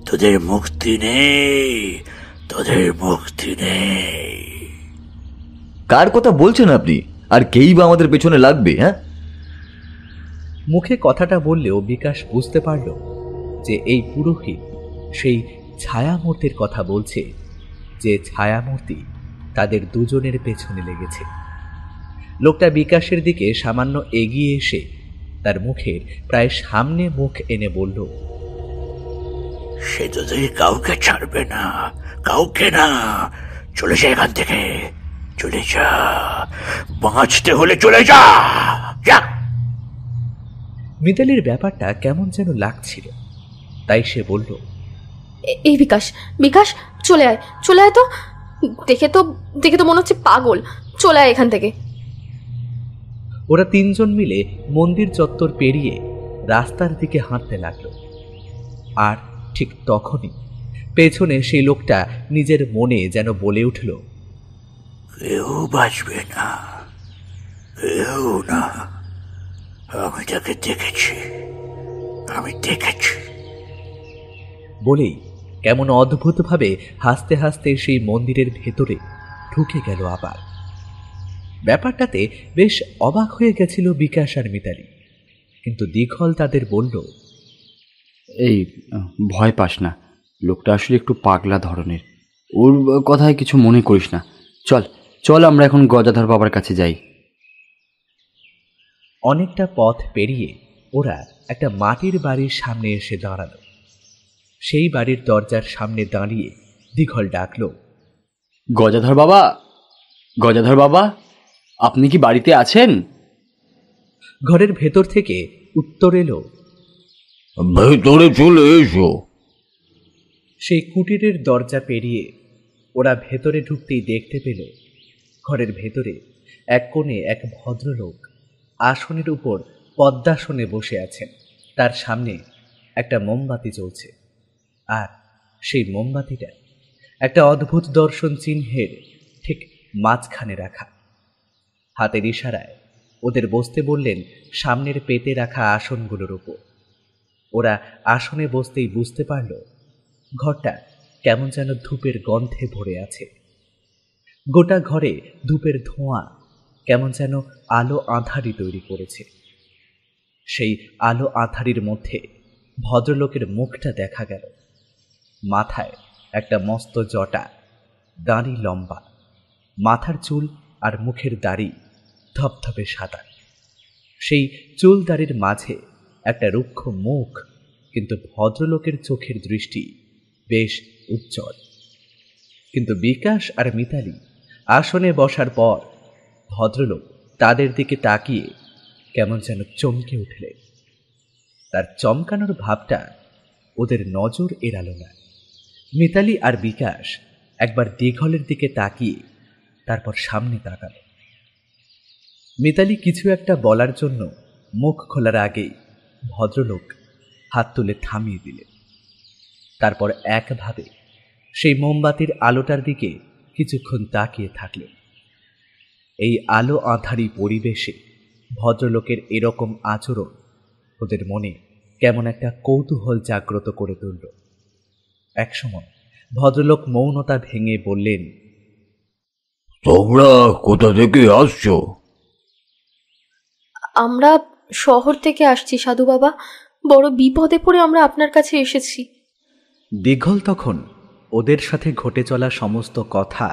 তোদের মুক্তি নেই, তোদের মুক্তি নেই। কার কথা বলছেন আপনি? আর কেই বা আমাদের পেছনে লাগবে? হ্যাঁ, মুখে কথাটা বললেও বিকাশ বুঝতে পারল যে এই পুরোহিত সেই ছায়ামূর্তির কথা বলছে, যে ছায়ামূর্তি তাদের দুজনের পেছনে লেগেছে। লোকটা বিকাশের দিকে সামান্য এগিয়ে এসে তার মুখের প্রায় সামনে মুখ এনে বলল, সে তোদের কাউকে ছাড়বে না, কাউকে না। চলে যা এখান থেকে, চলে যা, বাঁচতে হলে চলে যা, যা। মিতালির ব্যাপারটা কেমন যেন লাগছিল, তাই সে বলল, এই বিকাশ, বিকাশ চলে আয়, চলে আয়। তো দেখে তো মনে হচ্ছে পাগল। চলে আয় এখান থেকে। ওরা তিনজন মিলে মন্দির চত্বর পেরিয়ে রাস্তার দিকে হাঁটতে লাগলো। আর ঠিক তখনই পেছনে সেই লোকটা নিজের মনে যেন বলে উঠল, কেউ বাঁচবে না, কেউ না। আমি তাকে দেখেছি, আমি দেখেছি। বলেই কেমন অদ্ভুতভাবে হাসতে হাসতে সেই মন্দিরের ভেতরে ঢুকে গেল আবার। ব্যাপারটাতে বেশ অবাক হয়ে গেছিল বিকাশ আর মিতালি, কিন্তু দীঘল তাদের বলল, এই ভয় পাস না, লোকটা আসলে একটু পাগলা ধরনের, ওর কথায় কিছু মনে করিস না। চল চল আমরা এখন গজাধর বাবার কাছে যাই। অনেকটা পথ পেরিয়ে ওরা একটা মাটির বাড়ির সামনে এসে দাঁড়ালো। সেই বাড়ির দরজার সামনে দাঁড়িয়ে দীঘল ডাকল, গজাধর বাবা, গজাধর বাবা, আপনি কি বাড়িতে আছেন? ঘরের ভেতর থেকে উত্তর এলো, ভেতরে চলে এসো। সেই কুটিরের দরজা পেরিয়ে ওরা ভেতরে ঢুকতেই দেখতে পেল ঘরের ভেতরে এক কোণে এক ভদ্রলোক আসনের উপর পদ্মাসনে বসে আছেন। তার সামনে একটা মোমবাতি জ্বলছে, আর সেই মোমবাতিটা একটা অদ্ভুত দর্শন চিহ্নের ঠিক মাঝখানে রাখা। হাতের ইশারায় ওদের বসতে বললেন সামনের পেতে রাখা আসনগুলোর উপর। ওরা আসনে বসতেই বুঝতে পারল ঘরটা কেমন যেন ধূপের গন্ধে ভরে আছে। গোটা ঘরে ধূপের ধোঁয়া কেমন যেন আলো আঁধারি তৈরি করেছে। সেই আলো আঁধারির মধ্যে ভদ্রলোকের মুখটা দেখা গেল। মাথায় একটা মস্ত জটা, দাড়ি লম্বা, মাথার চুল আর মুখের দাড়ি ধপধপে সাদা। সেই চুল দাড়ির মাঝে একটা রুক্ষ মুখ, কিন্তু ভদ্রলোকের চোখের দৃষ্টি বেশ উজ্জ্বল। কিন্তু বিকাশ আর মিতালি আসনে বসার পর ভদ্রলোক তাদের দিকে তাকিয়ে কেমন যেন চমকে উঠলেন। তার চমকানোর ভাবটা ওদের নজর এড়ালো না। মিতালি আর বিকাশ একবার দীঘলের দিকে তাকিয়ে তারপর সামনে তাকাল। মিতালি কিছু একটা বলার জন্য মুখ খোলার আগেই ভদ্রলোক হাত তুলে থামিয়ে দিলেন। তারপর একভাবে সেই মোমবাতির আলোটার দিকে কিছুক্ষণ তাকিয়ে থাকলেন। এই আলো আঁধারি পরিবেশে ভদ্রলোকের এরকম আচরণ ওদের মনে কেমন একটা কৌতূহল জাগ্রত করে তুলল। একসময় ভদ্রলোক মৌনতা ভেঙে বললেন, তোমরা কোথা থেকে আসছো? আমরা শহর থেকে আসছি সাধু বাবা, বড় বিপদে পড়ে আমরা আপনার কাছে এসেছি। দীঘল তখন ওদের সাথে ঘটে চলা সমস্ত কথা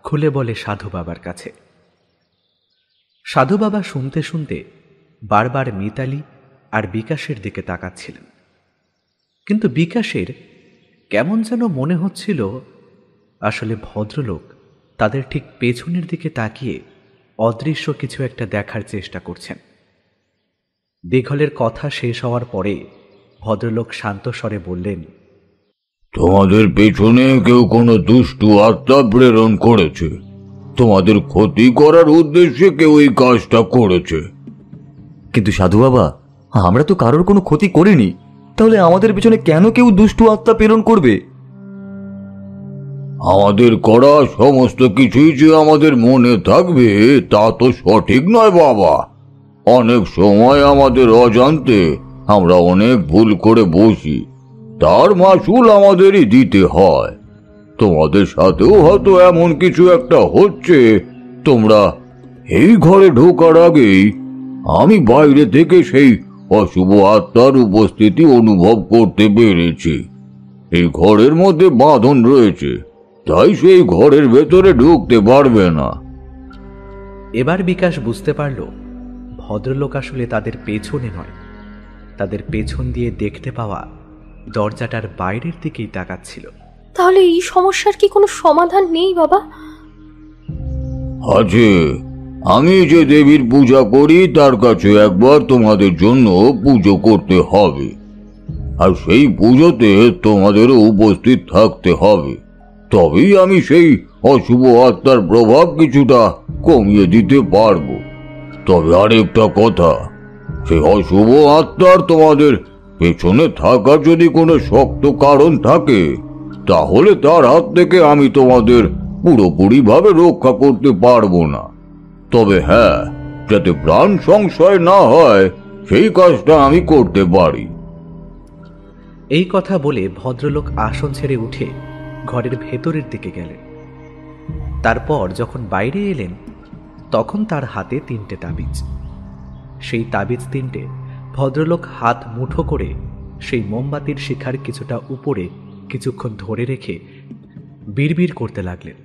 খুলে বলে সাধু বাবার কাছে। সাধু বাবা শুনতে শুনতে বারবার মিতালি আর বিকাশের দিকে তাকাচ্ছিলেন, কিন্তু বিকাশের কেমন যেন মনে হচ্ছিল আসলে ভদ্রলোক তাদের ঠিক পেছনের দিকে তাকিয়ে অদৃশ্য কিছু একটা দেখার চেষ্টা করছেন। দীঘলের কথা শেষ হওয়ার পরে ভদ্রলোক শান্ত স্বরে বললেন, তোমাদের পেছনে কেউ কোনো দুষ্টু আত্মা প্রেরণ করেছে। তোমাদের ক্ষতি করার উদ্দেশ্যে কেউ এই কাজটা করেছে। কিন্তু সাধু বাবা, আমরা তো কারোর কোনো ক্ষতি করিনি, তাহলে আমাদের পেছনে কেন কেউ দুষ্টু আত্মা প্রেরণ করবে? আমাদের করা সমস্ত কিছুই যে আমাদের মনে থাকবে তা তো সঠিক নয় বাবা। অনেক সময় আমাদের অজান্তে আমরা অনেক ভুল করে বসি, তার মাসুল আমাদেরই দিতে হয়। তোমাদের সাথেও হয়তো এমন কিছু একটা হচ্ছে। তোমরা এই ঘরে ঢোকার আগেই আমি বাইরে থেকে সেই অশুভ আত্মার উপস্থিতি অনুভব করতে পেরেছি। এই ঘরের মধ্যে বাঁধন রয়েছে, তাই সেই ঘরের ভেতরে ঢুকতে পারবে না। এবার বিকাশ বুঝতে পারল ভদ্রলোক আসলে তাদের পেছনে নয়, তাদের পেছন দিয়ে দেখতে পাওয়া দরজাটার বাইরের দিকেই তাকাচ্ছিল। তাহলে এই সমস্যার কি কোনো সমাধান নেই বাবা? আছে। আমি যে দেবীর পূজা করি তার কাছে একবার তোমাদের জন্য পুজো করতে হবে, আর সেই পুজোতে তোমাদেরও উপস্থিত থাকতে হবে। তবেই আমি সেই অশুভ আত্মার প্রভাব কিছুটা কমিয়ে দিতে পারবো। তবে আরেকটা কথা, সেই অশুভ আত্মার তোমাদের পেছনে থাকার যদি কোনো শক্ত কারণ থাকে, তাহলে তার হাত থেকে আমি তোমাদের পুরোপুরিভাবে রক্ষা করতে পারবো না। তবে হ্যাঁ, যাতে প্রাণ সংশয় না হয় সেই কাজটা আমি করতে পারি। এই কথা বলে ভদ্রলোক আসন ছেড়ে উঠে ঘরের ভেতরের দিকে গেলেন। তারপর যখন বাইরে এলেন তখন তার হাতে 3টে তাবিজ। সেই তাবিজ 3টে ভদ্রলোক হাত মুঠো করে সেই মোমবাতির শিখার কিছুটা উপরে কিছুক্ষণ ধরে রেখে বিড়বিড় করতে লাগলেন।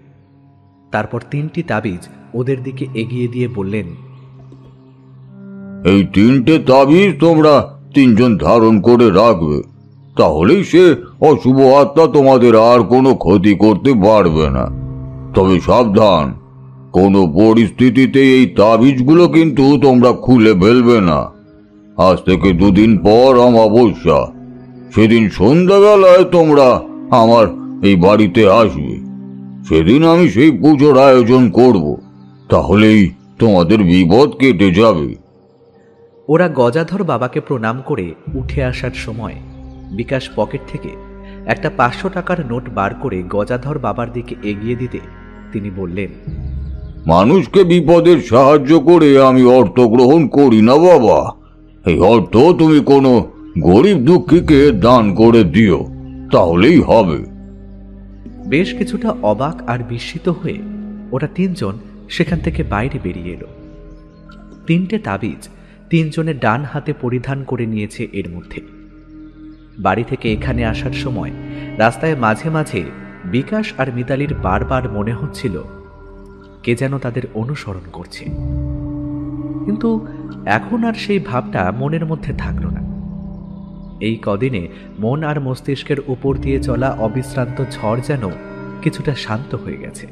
তারপর 3টি তাবিজ ওদের দিকে এগিয়ে দিয়ে বললেন, এই 3টে তাবিজ তোমরা 3জন ধারণ করে রাখবে, তাহলেই সে অশুভ আত্মা তোমাদের আর কোনো ক্ষতি করতে পারবে না। তবে সাবধান, কোনো পরিস্থিতিতে এই তাবিজগুলো কিন্তু তোমরা খুলে ফেলবে না। আজ থেকে 2 দিন পর অমাবস্যা, সেদিন সন্ধ্যাবেলায় তোমরা আমার এই বাড়িতে আসবে। সেদিন আমি সেই পুজোর আয়োজন করব, তাহলেই তোমাদের বিপদ কেটে যাবে। ওরা গজাধর বাবাকে প্রণাম করে উঠে আসার সময় বিকাশ পকেট থেকে একটা 500 টাকার নোট বার করে গজাধর বাবার দিকে এগিয়ে দিতে তিনি বললেন, মানুষকে বিপদের সাহায্য করে আমি অর্থ গ্রহণ করি না বাবা। এই অর্থ তুমি কোনো গরিব দুঃখীকে দান করে দিও, তাহলেই হবে। বেশ কিছুটা অবাক আর বিস্মিত হয়ে ওরা 3জন সেখান থেকে বাইরে বেরিয়ে এলো। 3টে তাবিজ 3জনের ডান হাতে পরিধান করে নিয়েছে। এর মধ্যে বাড়ি থেকে এখানে আসার সময় রাস্তায় মাঝে মাঝে বিকাশ আর মিতালির বারবার মনে হচ্ছিল কে যেন তাদের অনুসরণ করছে, কিন্তু এখন আর সেই ভাবটা মনের মধ্যে থাকল না। এই কদিনে মন আর মস্তিষ্কের উপর দিয়ে চলা অবিশ্রান্ত ঝড় যেন কিছুটা শান্ত হয়ে গেছে।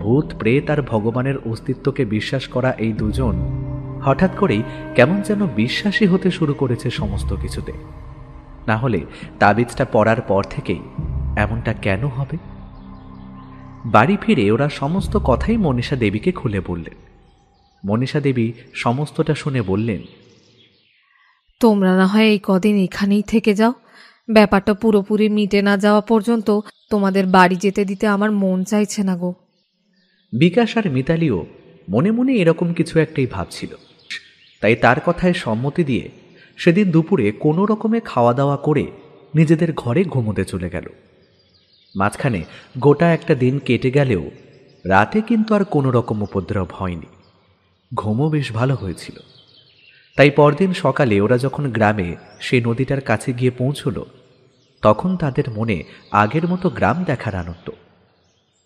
ভূত প্রেত আর ভগবানের অস্তিত্বকে বিশ্বাস করা এই দুজন হঠাৎ করেই কেমন যেন বিশ্বাসী হতে শুরু করেছে সমস্ত কিছুতে। না হলে তাবিজটা পড়ার পর থেকেই এমনটা কেন হবে? বাড়ি ফিরে ওরা সমস্ত কথাই মনীষা দেবীকে খুলে বললেন। মনীষা দেবী সমস্তটা শুনে বললেন, তোমরা না হয় এই কদিন এখানেই থেকে যাও। ব্যাপারটা পুরোপুরি মিটে না যাওয়া পর্যন্ত তোমাদের বাড়ি যেতে দিতে আমার মন চাইছে না গো। বিকাশ আর মিতালিও মনে মনে এরকম কিছু একটাই ভাবছিল, তাই তার কথায় সম্মতি দিয়ে সেদিন দুপুরে কোনো রকমে খাওয়া দাওয়া করে নিজেদের ঘরে ঘুমোতে চলে গেল। মাঝখানে গোটা একটা দিন কেটে গেলেও রাতে কিন্তু আর কোনো রকম উপদ্রব হয়নি। ঘুমও বেশ ভালো হয়েছিল। তাই পরদিন সকালে ওরা যখন গ্রামে সেই নদীটার কাছে গিয়ে পৌঁছল, তখন তাদের মনে আগের মতো গ্রাম দেখার আনন্দ।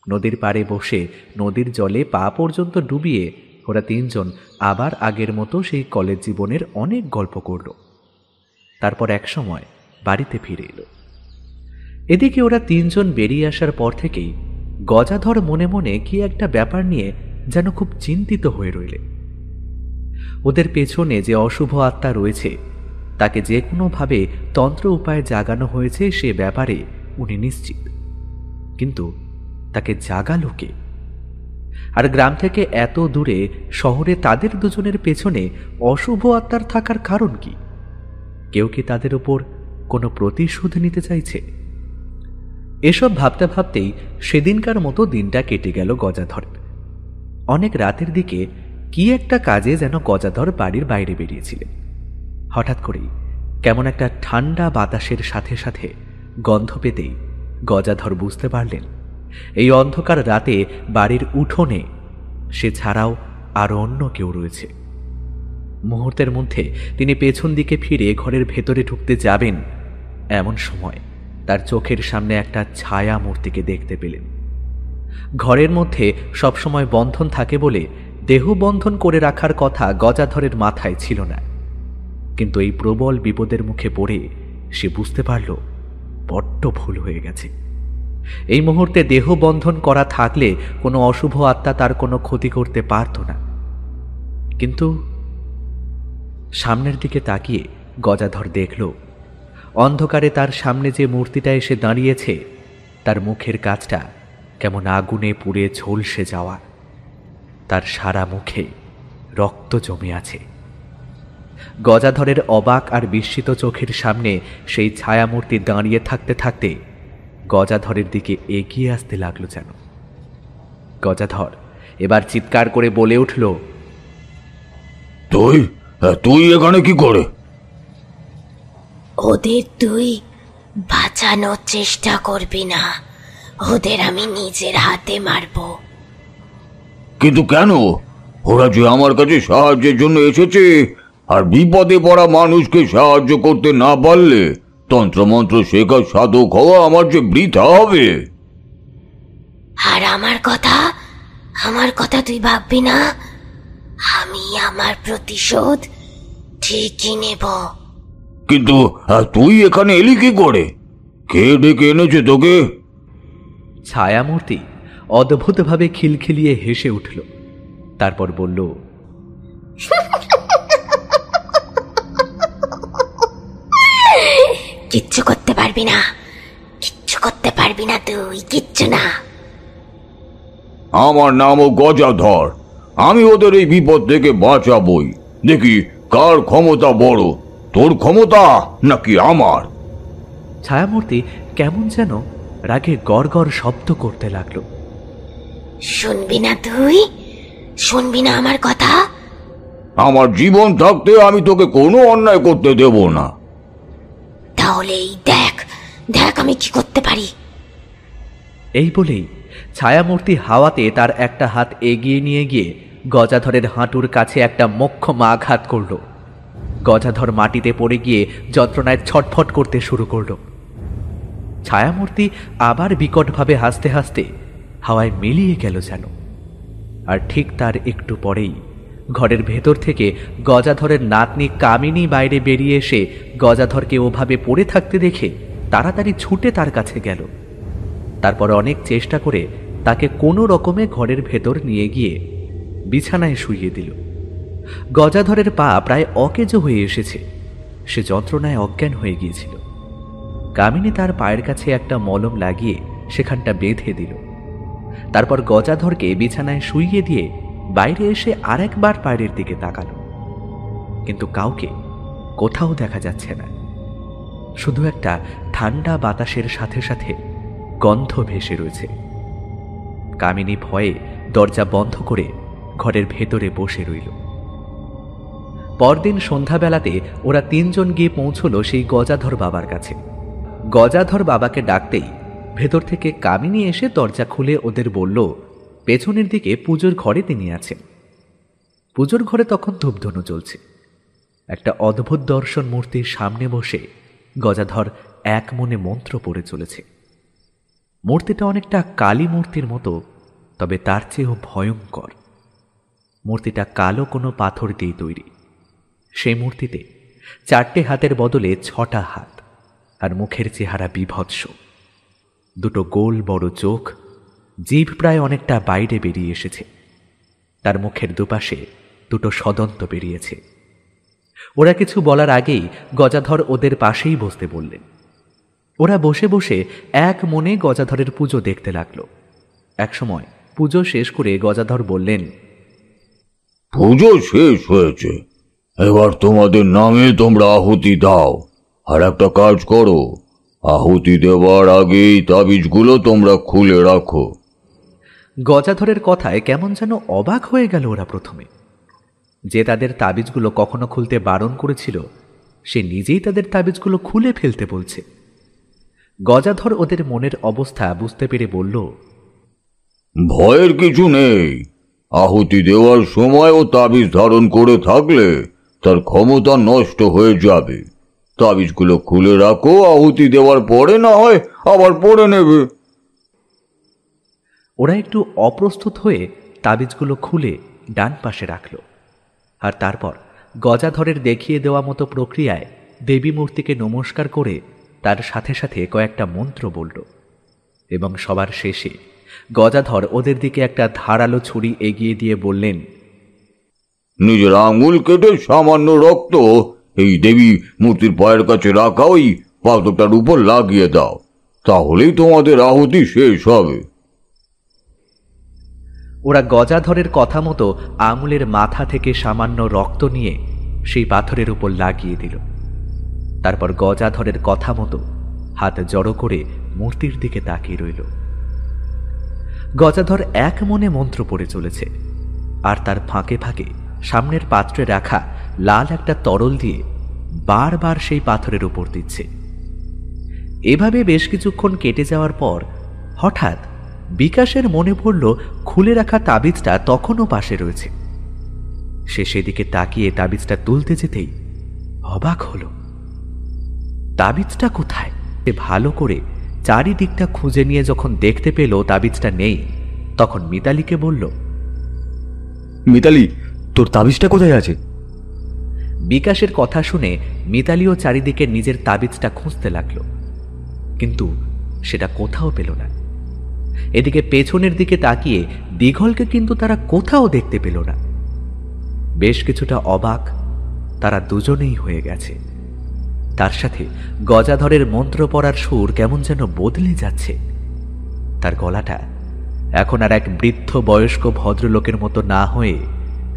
নদীর পাড়ে বসে নদীর জলে পা পর্যন্ত ডুবিয়ে ওরা 3জন আবার আগের মতো সেই কলেজ জীবনের অনেক গল্প করল। তারপর এক সময় বাড়িতে ফিরে এলো। এদিকে ওরা 3জন বেরিয়ে আসার পর থেকেই গজাধর মনে মনে কি একটা ব্যাপার নিয়ে যেন খুব চিন্তিত হয়ে রইলেন। ওদের পেছনে যে অশুভ আত্মা রয়েছে তাকে যে কোনোভাবে তন্ত্র উপায়ে জাগানো হয়েছে সে ব্যাপারে উনি নিশ্চিত, কিন্তু তাকে জাগালো কে? আর গ্রাম থেকে এত দূরে শহরে তাদের দুজনের পেছনে অশুভ আত্মার থাকার কারণ কি? কেউ কি তাদের উপর কোনো প্রতিশোধ নিতে চাইছে? এসব ভাবতে ভাবতেই সেদিনকার মতো দিনটা কেটে গেল গজাধরের। অনেক রাতের দিকে কি একটা কাজে যেন গজাধর বাড়ির বাইরে বেরিয়েছিলেন। হঠাৎ করেই কেমন একটা ঠান্ডা বাতাসের সাথে সাথে গন্ধ পেতেই গজাধর বুঝতে পারলেন এই অন্ধকার রাতে বাড়ির উঠোনে সে ছাড়াও আরো অন্য কেউ রয়েছে। মুহূর্তের মধ্যে তিনি পেছন দিকে ফিরে ঘরের ভেতরে ঢুকতে যাবেন, এমন সময় তার চোখের সামনে একটা ছায়া মূর্তিকে দেখতে পেলেন। ঘরের মধ্যে সবসময় বন্ধন থাকে বলে দেহ বন্ধন করে রাখার কথা গজাধরের মাথায় ছিল না, কিন্তু এই প্রবল বিপদের মুখে পড়ে সে বুঝতে পারল বড্ড ভুল হয়ে গেছে। এই মুহূর্তে দেহ বন্ধন করা থাকলে কোনো অশুভ আত্মা তার কোনো ক্ষতি করতে পারত না। কিন্তু সামনের দিকে তাকিয়ে গজাধর দেখল অন্ধকারে তার সামনে যে মূর্তিটা এসে দাঁড়িয়েছে তার মুখের কাছটা কেমন আগুনে পুড়ে ঝলসে যাওয়া। তার সারা মুখে রক্ত জমে আছে। গজাধরের অবাক আর বিস্মিত চোখের সামনে সেই ছায়ামূর্তি দাঁড়িয়ে থাকতে থাকতে গজাধরের দিকে এগিয়ে আসতে লাগলো যেন। গজাধর এবার চিৎকার করে বলে উঠল, তুই তুই এখানে কি করে? ওদের তুই বাঁচানোর চেষ্টা করবি না, ওদের আমি নিজের হাতে মারবো। কিন্তু কেন? ওরা যে আমার কাছে সাহায্যের জন্য এসেছে, আর বিপদে পড়া মানুষকে সাহায্য করতে না পারলে তন্ত্রমন্ত্র শেখা সাধক হওয়া আমার যে বৃথা হবে। আর আমার কথা তুই ভাববি না, আমি আমার প্রতিশোধ ঠিকই নেব। কিন্তু তুই এখানে এলি কি করে? কে ডেকে এনেছে তোকে? ছায়ামূর্তি অদ্ভুতভাবে খিলখিলিয়ে হেসে উঠল, তারপর বলল, কিচ্ছু করতে পারবি না, তুই কিচ্ছু না। আমার নামও গজাধর, আমি ওদের এই বিপদ থেকে বাঁচাবই। দেখি কার ক্ষমতা বড়, তোর ক্ষমতা নাকি আমার। ছায়ামূর্তি কেমন যেন রাগে গড়গড় শব্দ করতে লাগলো। শুনবি না আমার কথা? আমার জীবন থাকতে আমি তোকে কোনো অন্যায় করতে দেব না। তাহলে দেখ আমি কি করতে পারি। এই বলেই ছায়ামূর্তি হাওয়াতে তার একটা হাত এগিয়ে নিয়ে গিয়ে গজাধরের হাঁটুর কাছে একটা মোক্ষম আঘাত করল। গজাধর মাটিতে পড়ে গিয়ে যন্ত্রণায় ছটফট করতে শুরু করল। ছায়ামূর্তি আবার বিকটভাবে হাসতে হাসতে হাওয়ায় মিলিয়ে গেল যেন। আর ঠিক তার একটু পরেই ঘরের ভেতর থেকে গজাধরের নাতনি কামিনী বাইরে বেরিয়ে এসে গজাধরকে ওভাবে পড়ে থাকতে দেখে তাড়াতাড়ি ছুটে তার কাছে গেল। তারপর অনেক চেষ্টা করে তাকে কোনো রকমে ঘরের ভেতর নিয়ে গিয়ে বিছানায় শুইয়ে দিল। গজাধরের পা প্রায় অকেজো হয়ে এসেছে, সে যন্ত্রণায় অজ্ঞান হয়ে গিয়েছিল। কামিনী তার পায়ের কাছে একটা মলম লাগিয়ে সেখানটা বেঁধে দিল। তারপর গজাধরকে বিছানায় শুইয়ে দিয়ে বাইরে এসে আরেকবার বাইরের দিকে তাকালো, কিন্তু কাউকে কোথাও দেখা যাচ্ছে না। শুধু একটা ঠান্ডা বাতাসের সাথে সাথে গন্ধ ভেসে রয়েছে। কামিনী ভয়ে দরজা বন্ধ করে ঘরের ভেতরে বসে রইল। পরদিন সন্ধ্যাবেলাতে ওরা তিনজন গিয়ে পৌঁছল সেই গজাধর বাবার কাছে। গজাধর বাবাকে ডাকতেই ভেতর থেকে কামিনী এসে দরজা খুলে ওদের বলল, পেছনের দিকে পুজোর ঘরে তিনি আছেন। পুজোর ঘরে তখন ধূপধনু চলছে। একটা অদ্ভুত দর্শন মূর্তির সামনে বসে গজাধর এক মনে মন্ত্র পড়ে চলেছে। মূর্তিটা অনেকটা কালী মূর্তির মতো, তবে তার চেয়েও ভয়ঙ্কর। মূর্তিটা কালো কোনো পাথর দিয়ে তৈরি। সেই মূর্তিতে 4টে হাতের বদলে 6টা হাত, আর মুখের চেহারা বিভৎস। দুটো গোল বড় চোখ, জিভ প্রায় অনেকটা বাইরে বেরিয়ে এসেছে। তার মুখের দুপাশে দুটো সদন্ত বেরিয়েছে। ওরা কিছু বলার আগেই গজাধর ওদের পাশেই বসতে বললেন। ওরা বসে বসে এক মনে গজাধরের পুজো দেখতে লাগলো। একসময় পুজো শেষ করে গজাধর বললেন, পুজো শেষ হয়েছে, এবার তোমাদের নামে তোমরা আহুতি দাও। আর একটা কাজ করো, আহুতি দেওয়ার আগেই তাবিজগুলো তোমরা খুলে রাখো। গজাধরের কথায় কেমন যেন অবাক হয়ে গেল ওরা। প্রথমে যে তাদের তাবিজগুলো কখনো খুলতে বারণ করেছিল, সে নিজেই তাদের তাবিজগুলো খুলে ফেলতে বলছে। গজাধর ওদের মনের অবস্থা বুঝতে পেরে বলল, ভয়ের কিছু নেই। আহুতি দেওয়ার সময় ও তাবিজ ধারণ করে থাকলে তার ক্ষমতা নষ্ট হয়ে যাবে। তাবিজগুলো খুলে রাখো, আহুতি দেওয়ার পরে না হয় আবার পড়ে নেবে। ওরা একটু অপ্রস্তুত হয়ে তাবিজগুলো খুলে ডান পাশে রাখল। আর তারপর গজাধরের দেখিয়ে দেওয়া মতো প্রক্রিয়ায় দেবী মূর্তিকে নমস্কার করে তার সাথে সাথে কয়েকটা মন্ত্র বলল। এবং সবার শেষে গজাধর ওদের দিকে একটা ধারালো ছুরি এগিয়ে দিয়ে বললেন, নিজের আঙুল কেটে সামান্য রক্ত এই দেবী মূর্তির পায়ের কাছে রাখা ওই পাথরটার উপর লাগিয়ে দাও, তাহলেই তোমাদের আহুতি শেষ হবে। ওরা গজাধরের কথা মতো আঙুলের মাথা থেকে সামান্য রক্ত নিয়ে সেই পাথরের উপর লাগিয়ে দিল। তারপর গজাধরের কথা মতো হাত জড়ো করে মূর্তির দিকে তাকিয়ে রইল। গজাধর এক মনে মন্ত্র পড়ে চলেছে, আর তার ফাঁকে ফাঁকে সামনের পাত্রে রাখা লাল একটা তরল দিয়ে বারবার সেই পাথরের উপর দিচ্ছে। এভাবে বেশ কিছুক্ষণ কেটে যাওয়ার পর হঠাৎ বিকাশের মনে পড়ল খুলে রাখা তাবিজটা তখনও পাশে রয়েছে। সে সেদিকে তাকিয়ে তাবিজটা তুলতে যেতেই অবাক হল, তাবিজটা কোথায়? সে ভালো করে চারিদিকটা খুঁজে নিয়ে যখন দেখতে পেল তাবিজটা নেই, তখন মিতালিকে বলল, মিতালি, তোর তাবিজটা কোথায় আছে? বিকাশের কথা শুনে মিতালিও চারিদিকে নিজের তাবিজটা খুঁজতে লাগল, কিন্তু সেটা কোথাও পেল না। এদিকে পেছনের দিকে তাকিয়ে দীঘলকে কিন্তু তারা কোথাও দেখতে পেল না। বেশ কিছুটা অবাক তারা দুজনেই হয়ে গেছে। তার সাথে গজাধরের মন্ত্র পড়ার সুর কেমন যেন বদলে যাচ্ছে। তার গলাটা এখন আর এক বৃদ্ধ বয়স্ক ভদ্রলোকের মতো না হয়ে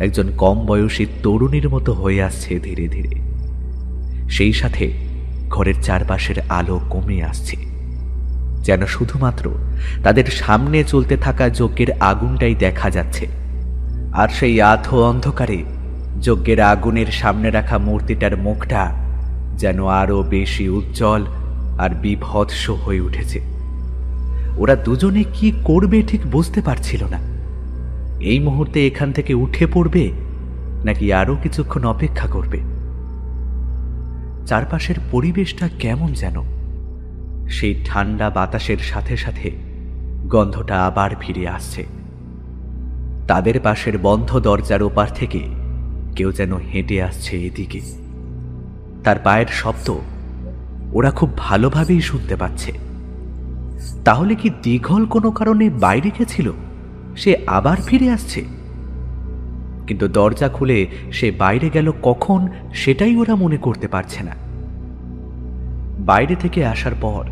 একজন কম বয়সী তরুণীর মতো হয়ে আসছে ধীরে ধীরে। সেই সাথে ঘরের চারপাশের আলো কমে আসছে, যেন শুধুমাত্র তাদের সামনে চলতে থাকা যজ্ঞের আগুনটাই দেখা যাচ্ছে। আর সেই আধো অন্ধকারে যজ্ঞের আগুনের সামনে রাখা মূর্তিটার মুখটা যেন আরো বেশি উজ্জ্বল আর বিভৎস হয়ে উঠেছে। ওরা দুজনে কি করবে ঠিক বুঝতে পারছিল না। এই মুহূর্তে এখান থেকে উঠে পড়বে নাকি আরো কিছুক্ষণ অপেক্ষা করবে? চারপাশের পরিবেশটা কেমন যেন। সেই ঠান্ডা বাতাসের সাথে সাথে গন্ধটা আবার ফিরে আসছে। তাদের পাশের বন্ধ দরজার ওপার থেকে কেউ যেন হেঁটে আসছে এদিকে। তার পায়ের শব্দ ওরা খুব ভালোভাবেই শুনতে পাচ্ছে। তাহলে কি দীঘল কোনো কারণে বাইরে গেছিল, সে আবার ফিরে আসছে? কিন্তু দরজা খুলে সে বাইরে গেল কখন সেটাই ওরা মনে করতে পারছে না। বাইরে থেকে আসার পর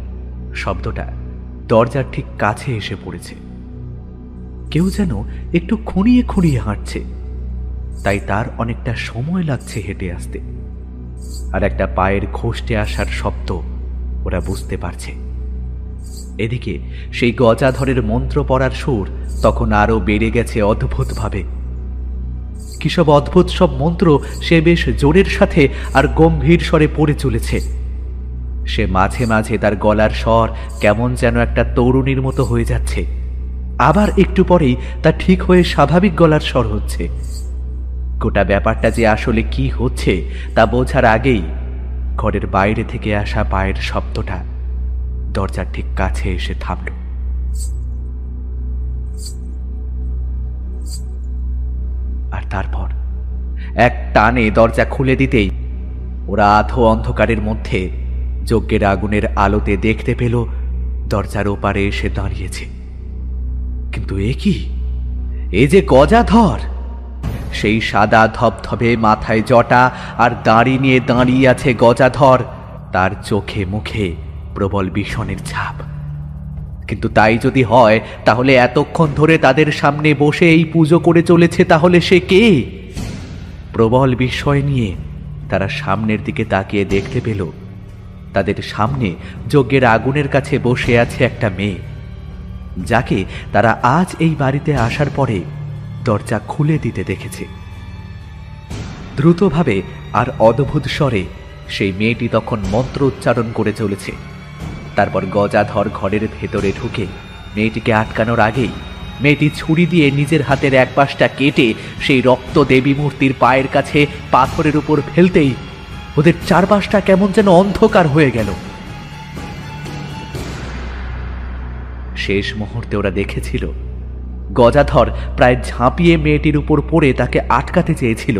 শব্দটা দরজার ঠিক কাছে এসে পড়েছে। কেউ যেন একটু খুঁড়িয়ে খুঁড়িয়ে হাঁটছে, তাই তার অনেকটা সময় লাগছে হেঁটে আসতে। আর একটা পায়ের ঘষটে আসার শব্দ ওরা বুঝতে পারছে। এদিকে সেই গজাধরের মন্ত্র পড়ার সুর তখন আরো বেড়ে গেছে অদ্ভুতভাবে। কিসব অদ্ভুত সব মন্ত্র সে বেশ জোরের সাথে আর গম্ভীর স্বরে পড়ে চলেছে। সে মাঝে মাঝে তার গলার স্বর কেমন যেন একটা তরুণীর মতো হয়ে যাচ্ছে, আবার একটু পরেই তা ঠিক হয়ে স্বাভাবিক গলার স্বর হচ্ছে। গোটা ব্যাপারটা যে আসলে কি হচ্ছে তা বোঝার আগেই ঘরের বাইরে থেকে আসা পায়ের শব্দটা দরজার ঠিক কাছে এসে থামল। আর তারপর এক টানে দরজা খুলে দিতেই ওরা আধো অন্ধকারের মধ্যে যজ্ঞের আগুনের আলোতে দেখতে পেল দরজার ওপারে এসে দাঁড়িয়েছে। কিন্তু এ কি? এ যে গজাধর! সেই সাদা ধবধবে মাথায় জটা আর দাড়ি নিয়ে দাঁড়িয়ে আছে গজাধর। তার চোখে মুখে প্রবল বিষণের ছাপ। কিন্তু তাই যদি হয় তাহলে এতক্ষণ ধরে তাদের সামনে বসে এই পুজো করে চলেছে তাহলে সে কে? প্রবল বিস্ময় নিয়ে তারা সামনের দিকে তাকিয়ে দেখতে পেল তাদের সামনে যজ্ঞের আগুনের কাছে বসে আছে একটা মেয়ে, যাকে তারা আজ এই বাড়িতে আসার পরে দরজা খুলে দিতে দেখেছে। দ্রুতভাবে আর অদ্ভুত স্বরে সেই মেয়েটি তখন মন্ত্র উচ্চারণ করে চলেছে। তারপর গজাধর ঘরের ভেতরে ঢুকে মেয়েটিকে আটকানোর আগেই মেয়েটি ছুরি দিয়ে নিজের হাতের এক পাশটা কেটে সেই রক্ত দেবী মূর্তির পায়ের কাছে পাথরের উপর ফেলতেই ওদের চারপাশটা কেমন যেন অন্ধকার হয়ে গেল। শেষ মুহূর্তে ওরা দেখেছিল গজাধর প্রায় ঝাঁপিয়ে মেয়েটির উপর পড়ে তাকে আটকাতে চেয়েছিল,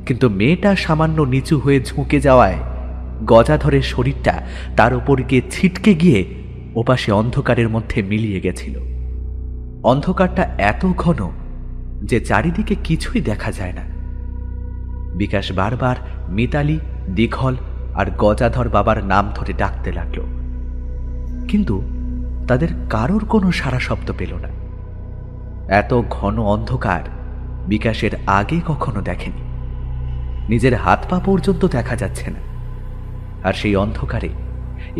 কিন্তু মেয়েটা সামান্য নিচু হয়ে ঝুঁকে যাওয়ায় গজাধরের শরীরটা তার উপর গিয়ে ছিটকে গিয়ে ওপাশে অন্ধকারের মধ্যে মিলিয়ে গেছিল। অন্ধকারটা এত ঘন যে চারিদিকে কিছুই দেখা যায় না। বিকাশ বারবার মিতালি, দীঘল আর গজাধর বাবার নাম ধরে ডাকতে লাগল, কিন্তু তাদের কারোর কোনো সাড়া শব্দ পেল না। এত ঘন অন্ধকার বিকাশের আগে কখনো দেখেনি। নিজের হাত পা পর্যন্ত দেখা যাচ্ছে না। আর সেই অন্ধকারে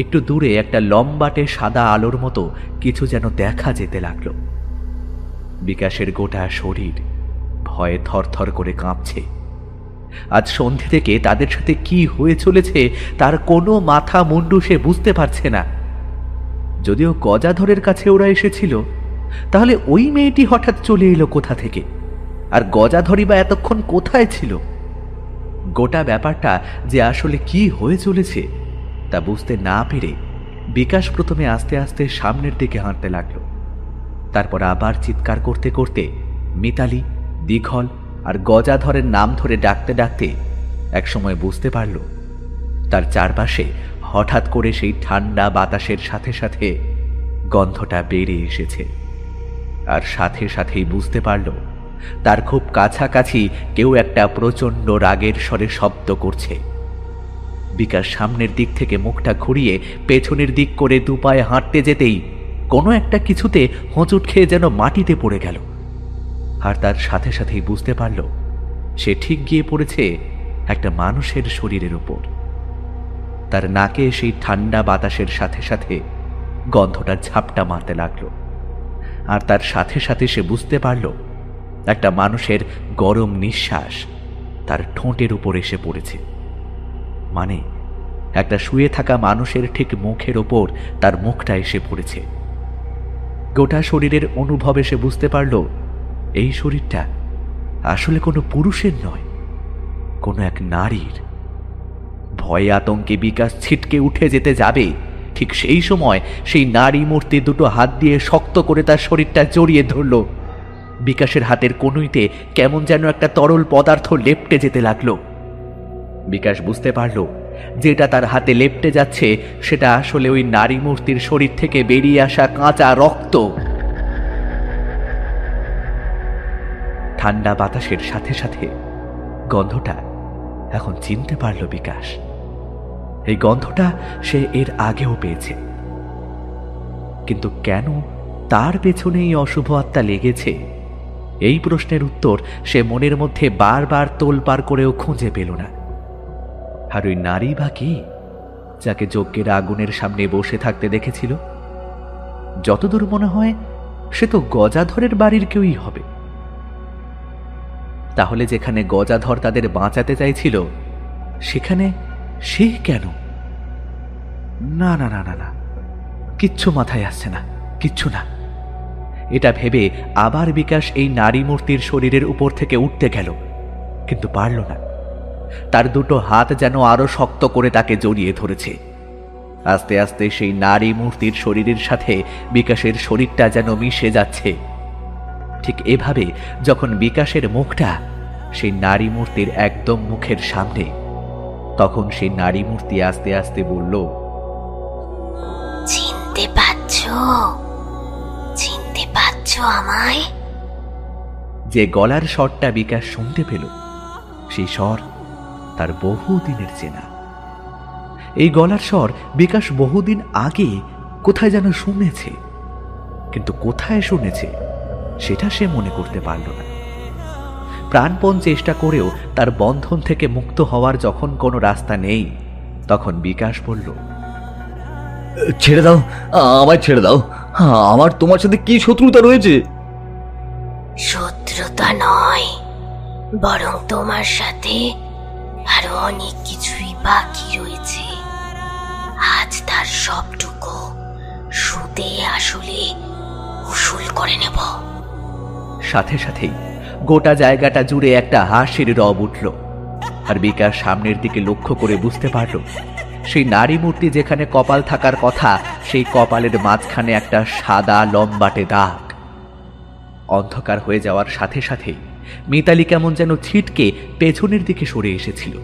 একটু দূরে একটা লম্বাটে সাদা আলোর মতো কিছু যেন দেখা যেতে লাগল। বিকাশের গোটা শরীর ভয়ে থরথর করে কাঁপছে। আজ সন্ধে থেকে তাদের সাথে কি হয়ে চলেছে তার কোনো মাথা মুন্ডু সে বুঝতে পারছে না। যদিও গজাধরের কাছে ওরা এসেছিল, তাহলে ওই মেয়েটি হঠাৎ চলে এলো কোথা থেকে? আর গজাধরই বা এতক্ষণ কোথায় ছিল? গোটা ব্যাপারটা যে আসলে কি হয়ে চলেছে তা বুঝতে না পেরে বিকাশ প্রথমে আস্তে আস্তে সামনের দিকে হাঁটতে লাগলো। তারপর আবার চিৎকার করতে করতে মিতালি, দীঘল আর গজাধরের নাম ধরে ডাকতে ডাকতে একসময় বুঝতে পারল তার চারপাশে হঠাৎ করে সেই ঠান্ডা বাতাসের সাথে সাথে গন্ধটা বেড়ে এসেছে। আর সাথে সাথেই বুঝতে পারল তার খুব কাছাকাছি কেউ একটা প্রচণ্ড রাগের স্বরে শব্দ করছে। বিকাশ সামনের দিক থেকে মুখটা ঘুরিয়ে পেছনের দিক করে দুপায়ে হাঁটতে যেতেই কোনো একটা কিছুতে হোঁচট খেয়ে যেন মাটিতে পড়ে গেল। আর তার সাথে সাথেই বুঝতে পারল সে ঠিক গিয়ে পড়েছে একটা মানুষের শরীরের উপর। তার নাকে সেই ঠান্ডা বাতাসের সাথে সাথে গন্ধটা ঝাপটা মারতে লাগলো। আর তার সাথে সাথে সে বুঝতে পারল একটা মানুষের গরম নিঃশ্বাস তার ঠোঁটের উপর এসে পড়েছে। মানে একটা শুয়ে থাকা মানুষের ঠিক মুখের ওপর তার মুখটা এসে পড়েছে। গোটা শরীরের অনুভবে সে বুঝতে পারল এই শরীরটা আসলে কোনো পুরুষের নয়, কোনো এক নারীর। ভয়ে আতঙ্কে বিকাশ ছিটকে উঠে যেতে যাবে, ঠিক সেই সময় সেই নারী মূর্তি দুটো হাত দিয়ে শক্ত করে তার শরীরটা জড়িয়ে ধরল। বিকাশের হাতের কনুইতে কেমন যেন একটা তরল পদার্থ লেপ্টে যেতে লাগলো। বিকাশ বুঝতে পারল যেটা তার হাতে লেপ্টে যাচ্ছে সেটা আসলে ওই নারী মূর্তির শরীর থেকে বেরিয়ে আসা কাঁচা রক্ত। ঠান্ডা বাতাসের সাথে সাথে গন্ধটা এখন চিনতে পারল বিকাশ। এই গন্ধটা সে এর আগেও পেয়েছে, কিন্তু কেন তার পেছনে এই অশুভ আত্মা লেগেছে এই প্রশ্নের উত্তর সে মনের মধ্যে বারবার তোলপাড় করেও খুঁজে পেল না। আর ওই নারী বা কি যাকে যজ্ঞের আগুনের সামনে বসে থাকতে দেখেছিল? যতদূর মনে হয় সে তো গজাধরের বাড়ির কেউই হবে। তাহলে যেখানে গজাধর তাদের বাঁচাতে চাইছিল সেখানে সে কেন? না না না না না, কিচ্ছু মাথায় আসছে না, কিচ্ছু না। এটা ভেবে আবার বিকাশ এই নারী মূর্তির শরীরের উপর থেকে উঠতে গেল, কিন্তু পারল না। তার দুটো হাত যেন আরো শক্ত করে তাকে জড়িয়ে ধরেছে। আস্তে আস্তে সেই নারী মূর্তির শরীরের সাথে বিকাশের শরীরটা যেন মিশে যাচ্ছে। ঠিক এভাবে যখন বিকাশের মুখটা সেই নারী মূর্তির একদম মুখের সামনে, তখন সেই নারী মূর্তি আস্তে আস্তে বলল, চিনতে পারছো? চিনতে পারছো আমায়? যে গলার স্বরটা বিকাশ শুনতে পেল সেই স্বর তার বহুদিনের চেনা। এই গলার স্বর বিকাশ বহুদিন আগে কোথায় যেন শুনেছে, কিন্তু কোথায় শুনেছে সেটা সে মনে করতে পারল না। প্রাণপণ চেষ্টা করেও তার বন্ধন থেকে মুক্ত হওয়ার যখন কোনো রাস্তা নেই, তখন বিকাশ বলল, ছেড়ে দাও, আমায় ছেড়ে দাও। আমার তোমার সাথে কি শত্রুতা রয়েছে? শত্রুতা নয়, বরং তোমার সাথে আরো অনেক কিছুই বাকি রয়েছে। আজ তার সবটুকু সুদে আসলে উসুল করে নেব। সাথে সাথেই গোটা জায়গাটা জুড়ে একটা হাসির রব উঠল। আর বিকাশ সামনের দিকে লক্ষ্য করে বুঝতে পারল সেই নারী মূর্তি যেখানে কপাল থাকার কথা, সেই কপালের মাঝখানে একটা সাদা লম্বাটে দাগ। অন্ধকার হয়ে যাওয়ার সাথে সাথেই মিতালি কেমন যেন ছিটকে পেছনের দিকে সরে এসেছিল।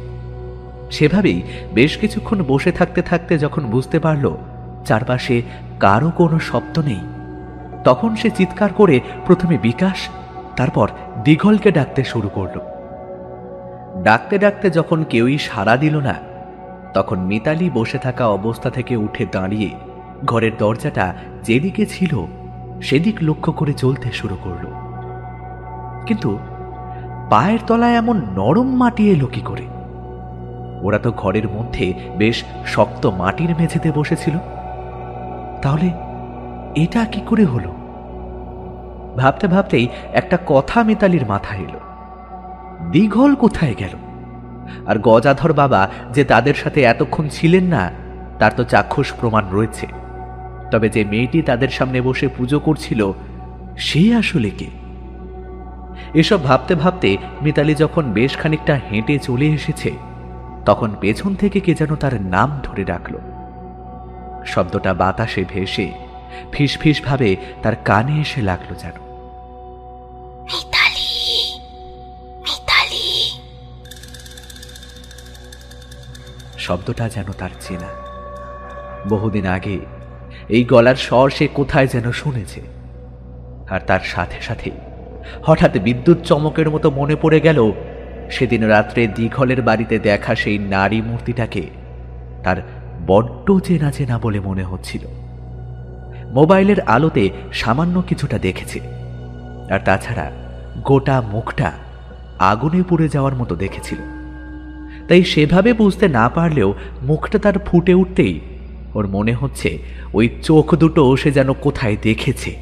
সেভাবেই বেশ কিছুক্ষণ বসে থাকতে থাকতে যখন বুঝতে পারল চারপাশে কারো কোনো শব্দ নেই, তখন সে চিৎকার করে প্রথমে বিকাশ, তারপর দীঘলকে ডাকতে শুরু করল। ডাকতে ডাকতে যখন কেউই সাড়া দিল না, তখন মিতালি বসে থাকা অবস্থা থেকে উঠে দাঁড়িয়ে ঘরের দরজাটা যেদিকে ছিল সেদিক লক্ষ্য করে চলতে শুরু করল। কিন্তু পায়ের তলায় এমন নরম মাটি এলো কি করে? ওরা তো ঘরের মধ্যে বেশ শক্ত মাটির মেঝেতে বসেছিল, তাহলে এটা কি করে হলো? ভাবতে ভাবতেই একটা কথা মিতালির মাথায় এলো, দীঘল কোথায় গেল? আর গজাধর বাবা যে তাদের সাথে এতক্ষণ ছিলেন না তার তো চাক্ষুষ প্রমাণ রয়েছে। তবে যে মেয়েটি তাদের সামনে বসে পুজো করছিল সে আসলে কে? এসব ভাবতে ভাবতে মিতালি যখন বেশ খানিকটা হেঁটে চলে এসেছে তখন পেছন থেকে কে যেন তার নাম ধরে ডাকল। শব্দটা বাতাসে ভেসে ফিস ফিস ভাবে তার কানে এসে লাগলো যেন। মিতালি, মিতালি। শব্দটা যেন তার চেনা। বহুদিন আগে এই গলার স্বর সে কোথায় যেন শুনেছে। আর তার সাথে সাথে হঠাৎ বিদ্যুৎ চমকের মতো মনে পড়ে গেল সেদিন রাত্রে দীঘলের বাড়িতে দেখা সেই নারী মূর্তিটাকে তার বড্ড চেনা চেনা বলে মনে হচ্ছিল। মোবাইলের আলোতে সামান্য কিছুটা দেখেছে, আর তাছাড়া গোটা মুখটা আগুনে পুড়ে যাওয়ার মতো দেখেছিল। তাই সেভাবে বুঝতে না পারলেও মুখটা তার ফুটে উঠতেই ওর মনে হচ্ছে ওই চোখ দুটো সে যেন কোথায় দেখেছে।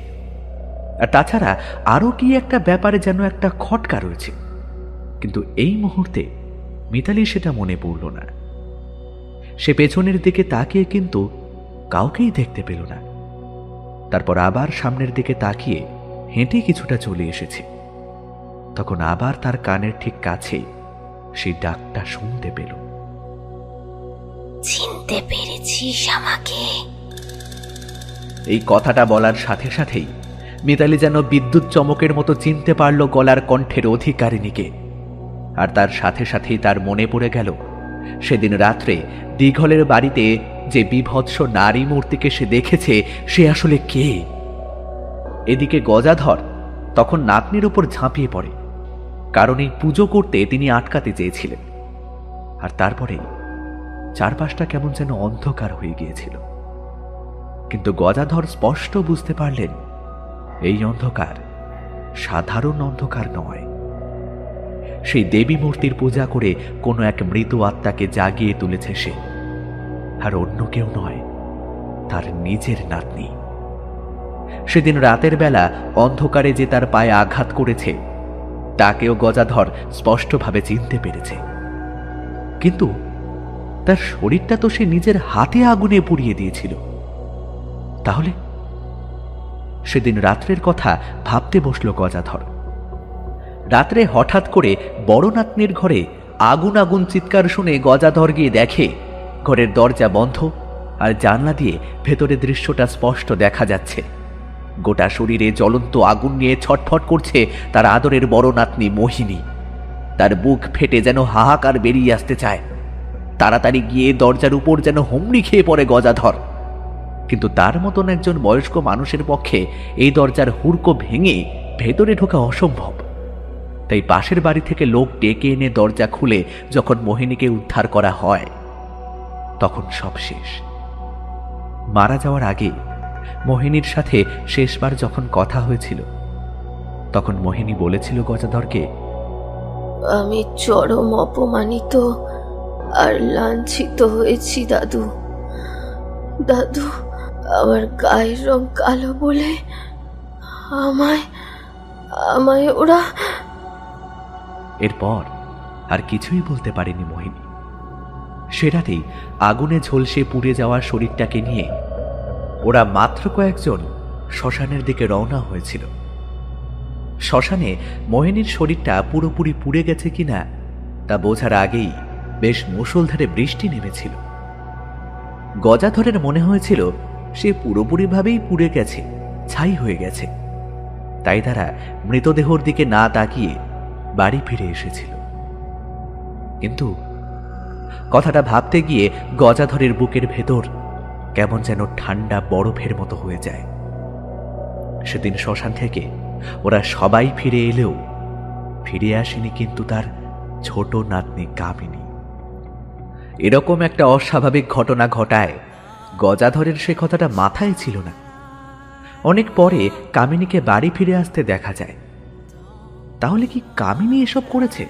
আর তাছাড়া আরো কি একটা ব্যাপারে যেন একটা খটকা রয়েছে, কিন্তু এই মুহূর্তে মিতালি সেটা মনে পড়ল না। সে পেছনের দিকে তাকিয়ে কিন্তু কাউকেই দেখতে পেল না। তারপর আবার সামনের দিকে তাকিয়ে হেঁটে কিছুটা চলে এসেছে। তখন আবার তার কানের ঠিক কাছে সেই ডাকটা শুনতে পেল। চিনতে পেরেছিস আমাকে? এই কথাটা বলার সাথে সাথেই মিতালি যেন বিদ্যুৎ চমকের মতো চিনতে পারল গলার কণ্ঠের অধিকারিণীকে। আর তার সাথে সাথেই তার মনে পড়ে গেল সেদিন রাত্রে দীঘলের বাড়িতে যে বিভৎস নারী মূর্তিকে সে দেখেছে সে আসলে কে। এদিকে গজাধর তখন নাতনির উপর ঝাঁপিয়ে পড়ে, কারণ এই পুজো করতে তিনি আটকাতে চেয়েছিলেন। আর তারপরে চারপাশটা কেমন যেন অন্ধকার হয়ে গিয়েছিল। কিন্তু গজাধর স্পষ্ট বুঝতে পারলেন এই অন্ধকার সাধারণ অন্ধকার নয়। সেই দেবী মূর্তির পূজা করে কোনো এক মৃত আত্মাকে জাগিয়ে তুলেছে সে, আর অন্য কেউ নয়, তার নিজের নাতনি। সেদিন রাতের বেলা অন্ধকারে যে তার পায়ে আঘাত করেছে তাকেও গজাধর স্পষ্টভাবে চিনতে পেরেছে। কিন্তু তার শরীরটা তো সে নিজের হাতে আগুনে পুড়িয়ে দিয়েছিল। তাহলে সেদিন রাত্রের কথা ভাবতে বসল গজাধর। রাত্রে হঠাৎ করে বড় নাতনির ঘরে আগুন আগুন চিৎকার শুনে গজাধর গিয়ে দেখে ঘরের দরজা বন্ধ, আর জানলা দিয়ে ভেতরের দৃশ্যটা স্পষ্ট দেখা যাচ্ছে। গোটা শরীরে জ্বলন্ত আগুন নিয়ে ছটফট করছে তার আদরের বড় নাতনি মোহিনী। তার বুক ফেটে যেন হাহাকার বেরিয়ে আসতে চায়। তাড়াতাড়ি গিয়ে দরজার উপর যেন হুমড়ি খেয়ে পড়ে গজাধর। কিন্তু তার মতন একজন বয়স্ক মানুষের পক্ষে এই দরজার হুড়কো ভেঙে ভেতরে ঢোকা অসম্ভব। তাই পাশের বাড়ি থেকে লোক ডেকে এনে দরজা খুলে যখন মোহিনীকে উদ্ধার করা হয় তখন সব শেষ। মারা যাওয়ার আগে মোহিনীর সাথে শেষবার যখন কথা হয়েছিল তখন মোহিনী বলেছিল গজাধরকে, আমি চরম অপমানিত আর লাঞ্ছিত হয়েছি দাদু। দাদু, আমার গায়ের রং কালো বলে আমায় ওরা। এরপর আর কিছুই বলতে পারেনি মোহিনী। সে রাতেই আগুনে ঝলসে পুড়ে যাওয়া শরীরটাকে নিয়ে ওরা মাত্র কয়েকজন শ্মশানের দিকে রওনা হয়েছিল। শ্মশানে মোহিনীর শরীরটা পুরোপুরি পুড়ে গেছে কিনা তা বোঝার আগেই বেশ মুষলধারে বৃষ্টি নেমেছিল। গজাধরের মনে হয়েছিল সে পুরোপুরিভাবেই পুড়ে গেছে, ছাই হয়ে গেছে। তাই তারা মৃতদেহর দিকে না তাকিয়ে বাড়ি ফিরে এসেছিল। কিন্তু কথাটা ভাবতে গিয়ে গজাধরের বুকের ভেতর কেমন যেন ঠান্ডা বরফের মতো হয়ে যায়। সেদিন শ্মশান থেকে ওরা সবাই ফিরে এলেও ফিরে আসেনি কিন্তু তার ছোট নাতনি কামিনী। এরকম একটা অস্বাভাবিক ঘটনা ঘটায় গজাধরের সে কথাটা মাথায় ছিল না। অনেক পরে কামিনীকে বাড়ি ফিরে আসতে দেখা যায়। তাহলে কি কামিনী এসব করেছে?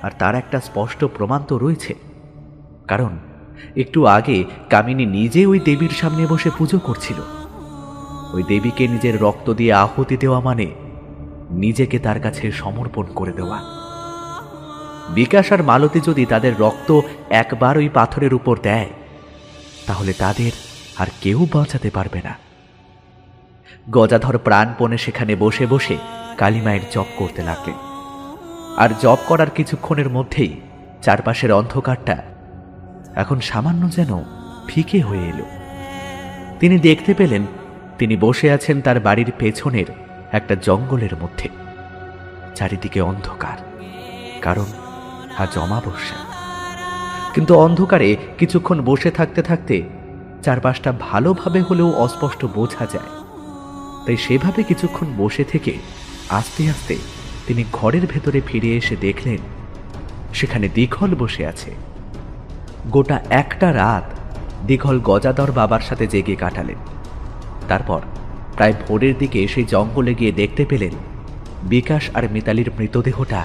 আর তার একটা স্পষ্ট প্রমাণ তো রয়েছে, কারণ একটু আগে কামিনী নিজে ওই দেবীর সামনে বসে পুজো করছিল। ওই দেবীকে নিজের রক্ত দিয়ে আহুতি দেওয়া মানে নিজেকে তার কাছে সমর্পণ করে দেওয়া। বিকাশ আর মালতী যদি তাদের রক্ত একবার ওই পাথরের উপর দেয়, তাহলে তাদের আর কেউ বাঁচাতে পারবে না। গজাধর প্রাণপণে সেখানে বসে বসে কালিমায়ের জপ করতে লাগলেন। আর জপ করার কিছুক্ষণের মধ্যেই চারপাশের অন্ধকারটা এখন সামান্য যেন ফিকে হয়ে এলো। তিনি দেখতে পেলেন তিনি বসে আছেন তার বাড়ির পেছনের একটা জঙ্গলের মধ্যে। চারিদিকে অন্ধকার, কারণ আজ অমাবস্যা। কিন্তু অন্ধকারে কিছুক্ষণ বসে থাকতে থাকতে চারপাশটা ভালোভাবে হলেও অস্পষ্ট বোঝা যায়। তাই সেভাবে কিছুক্ষণ বসে থেকে আস্তে আস্তে তিনি ঘরের ভেতরে ফিরে এসে দেখলেন সেখানে দিঘল বসে আছে। গোটা একটা রাত দিঘল গজাধর বাবার সাথে জেগে কাটালেন। তারপর প্রায় ভোরের দিকে সেই জঙ্গলে গিয়ে দেখতে পেলেন বিকাশ আর মিতালির মৃতদেহটা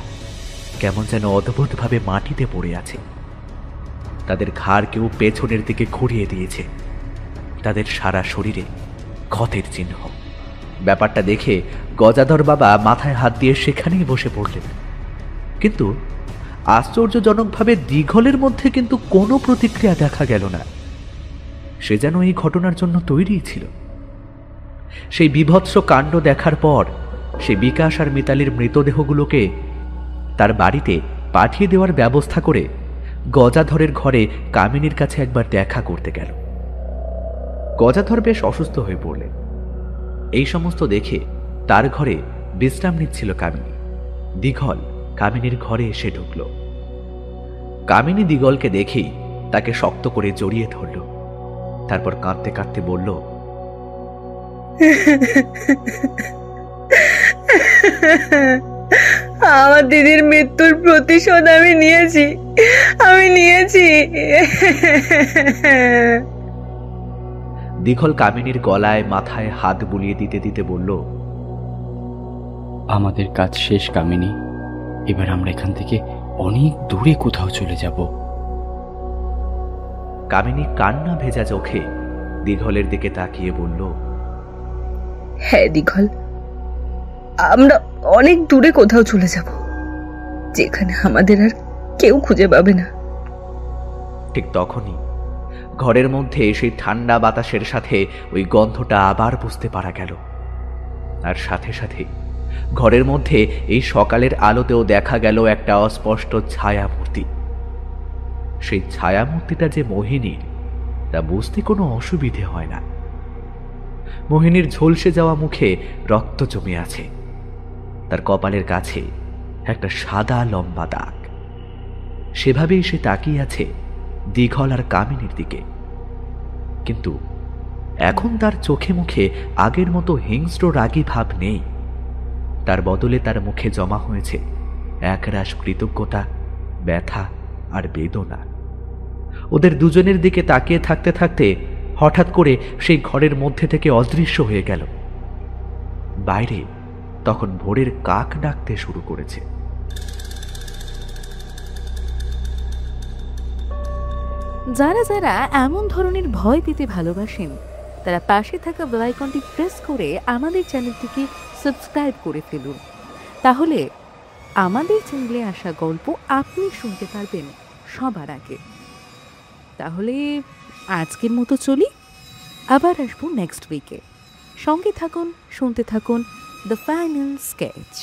কেমন যেন অদ্ভুতভাবে মাটিতে পড়ে আছে। তাদের ঘাড় কেউ পেছনের দিকে ঘুরিয়ে দিয়েছে। তাদের সারা শরীরে ক্ষতের চিহ্ন। ব্যাপারটা দেখে গজাধর বাবা মাথায় হাত দিয়ে সেখানেই বসে পড়লেন। কিন্তু আশ্চর্যজনকভাবে দিঘলের মধ্যে কিন্তু কোনো প্রতিক্রিয়া দেখা গেল না। সে যেন এই ঘটনার জন্য তৈরি ছিল। সেই বীভৎস কাণ্ড দেখার পর সে বিকাশ আর মিতালির মৃতদেহগুলোকে তার বাড়িতে পাঠিয়ে দেওয়ার ব্যবস্থা করে গজাধরের ঘরে কামিনীর কাছে একবার দেখা করতে গেল। গজাধর বেশ অসুস্থ হয়ে পড়লেন। এই সমস্ত দেখে তার ঘরে বিশ্রাম নিচ্ছিল কামিনী। দিঘল কামিনীর ঘরে এসে ঢুকল। কামিনী দিঘলকে দেখেই তাকে শক্ত করে জড়িয়ে ধরল। তারপর কাঁদতে কাঁদতে বলল, আমার দিদির মৃত্যুর প্রতিশোধ আমি নিয়েছি। দিঘল কামিনীর গলায় মাথায় হাত বুলিয়ে দিতে দিতে বলল, আমাদের কাজ শেষ কামিনী, এবার আমরা এখান থেকে অনেক দূরে কোথাও চলে যাব। কামিনী কান্না ভেজা চোখে দিঘলের দিকে তাকিয়ে বলল, হ্যাঁ দিঘল, আমরা অনেক দূরে কোথাও চলে যাব, যেখানে আমাদের আর কেউ খুঁজে পাবে না। ঠিক তখনই ঘরের মধ্যে সেই ঠান্ডা বাতাসের সাথে ওই গন্ধটা আবার বুঝতে পারা গেল। আর সাথে সাথে ঘরের মধ্যে এই সকালের আলোতেও দেখা গেল একটা অস্পষ্ট ছায়ামূর্তি। সেই ছায়ামূর্তিটা যে মোহিনীর তা বুঝতে কোনো অসুবিধে হয় না। মোহিনীর ঝলসে যাওয়া মুখে রক্ত জমে আছে। তার কপালের কাছে একটা সাদা লম্বা দাগ। সেভাবেই সে তাকিয়ে আছে দিঘল আর কামিনীর দিকে। কিন্তু এখন তার চোখে মুখে আগের মতো হিংস্র রাগী ভাব নেই। তার বদলে তার মুখে জমা হয়েছে একরাশ কৃতজ্ঞতা, ব্যথা আর বেদনা। ওদের দুজনের দিকে তাকিয়ে থাকতে থাকতে হঠাৎ করে সেই ঘরের মধ্যে থেকে অদৃশ্য হয়ে গেল। বাইরে তখন ভোরের কাক ডাকতে শুরু করেছে। যারা যারা এমন ধরনের ভয় পেতে ভালোবাসেন তারা পাশে থাকা বেল আইকনটি প্রেস করে আমাদের চ্যানেলটিকে সাবস্ক্রাইব করে ফেলুন। তাহলে আমাদের চ্যানেলে আসা গল্প আপনি শুনতে পারবেন সবার আগে। তাহলে আজকের মতো চলি, আবার আসবো নেক্সট উইকে। সঙ্গে থাকুন, শুনতে থাকুন দ্য ফাইনাল স্কেচ।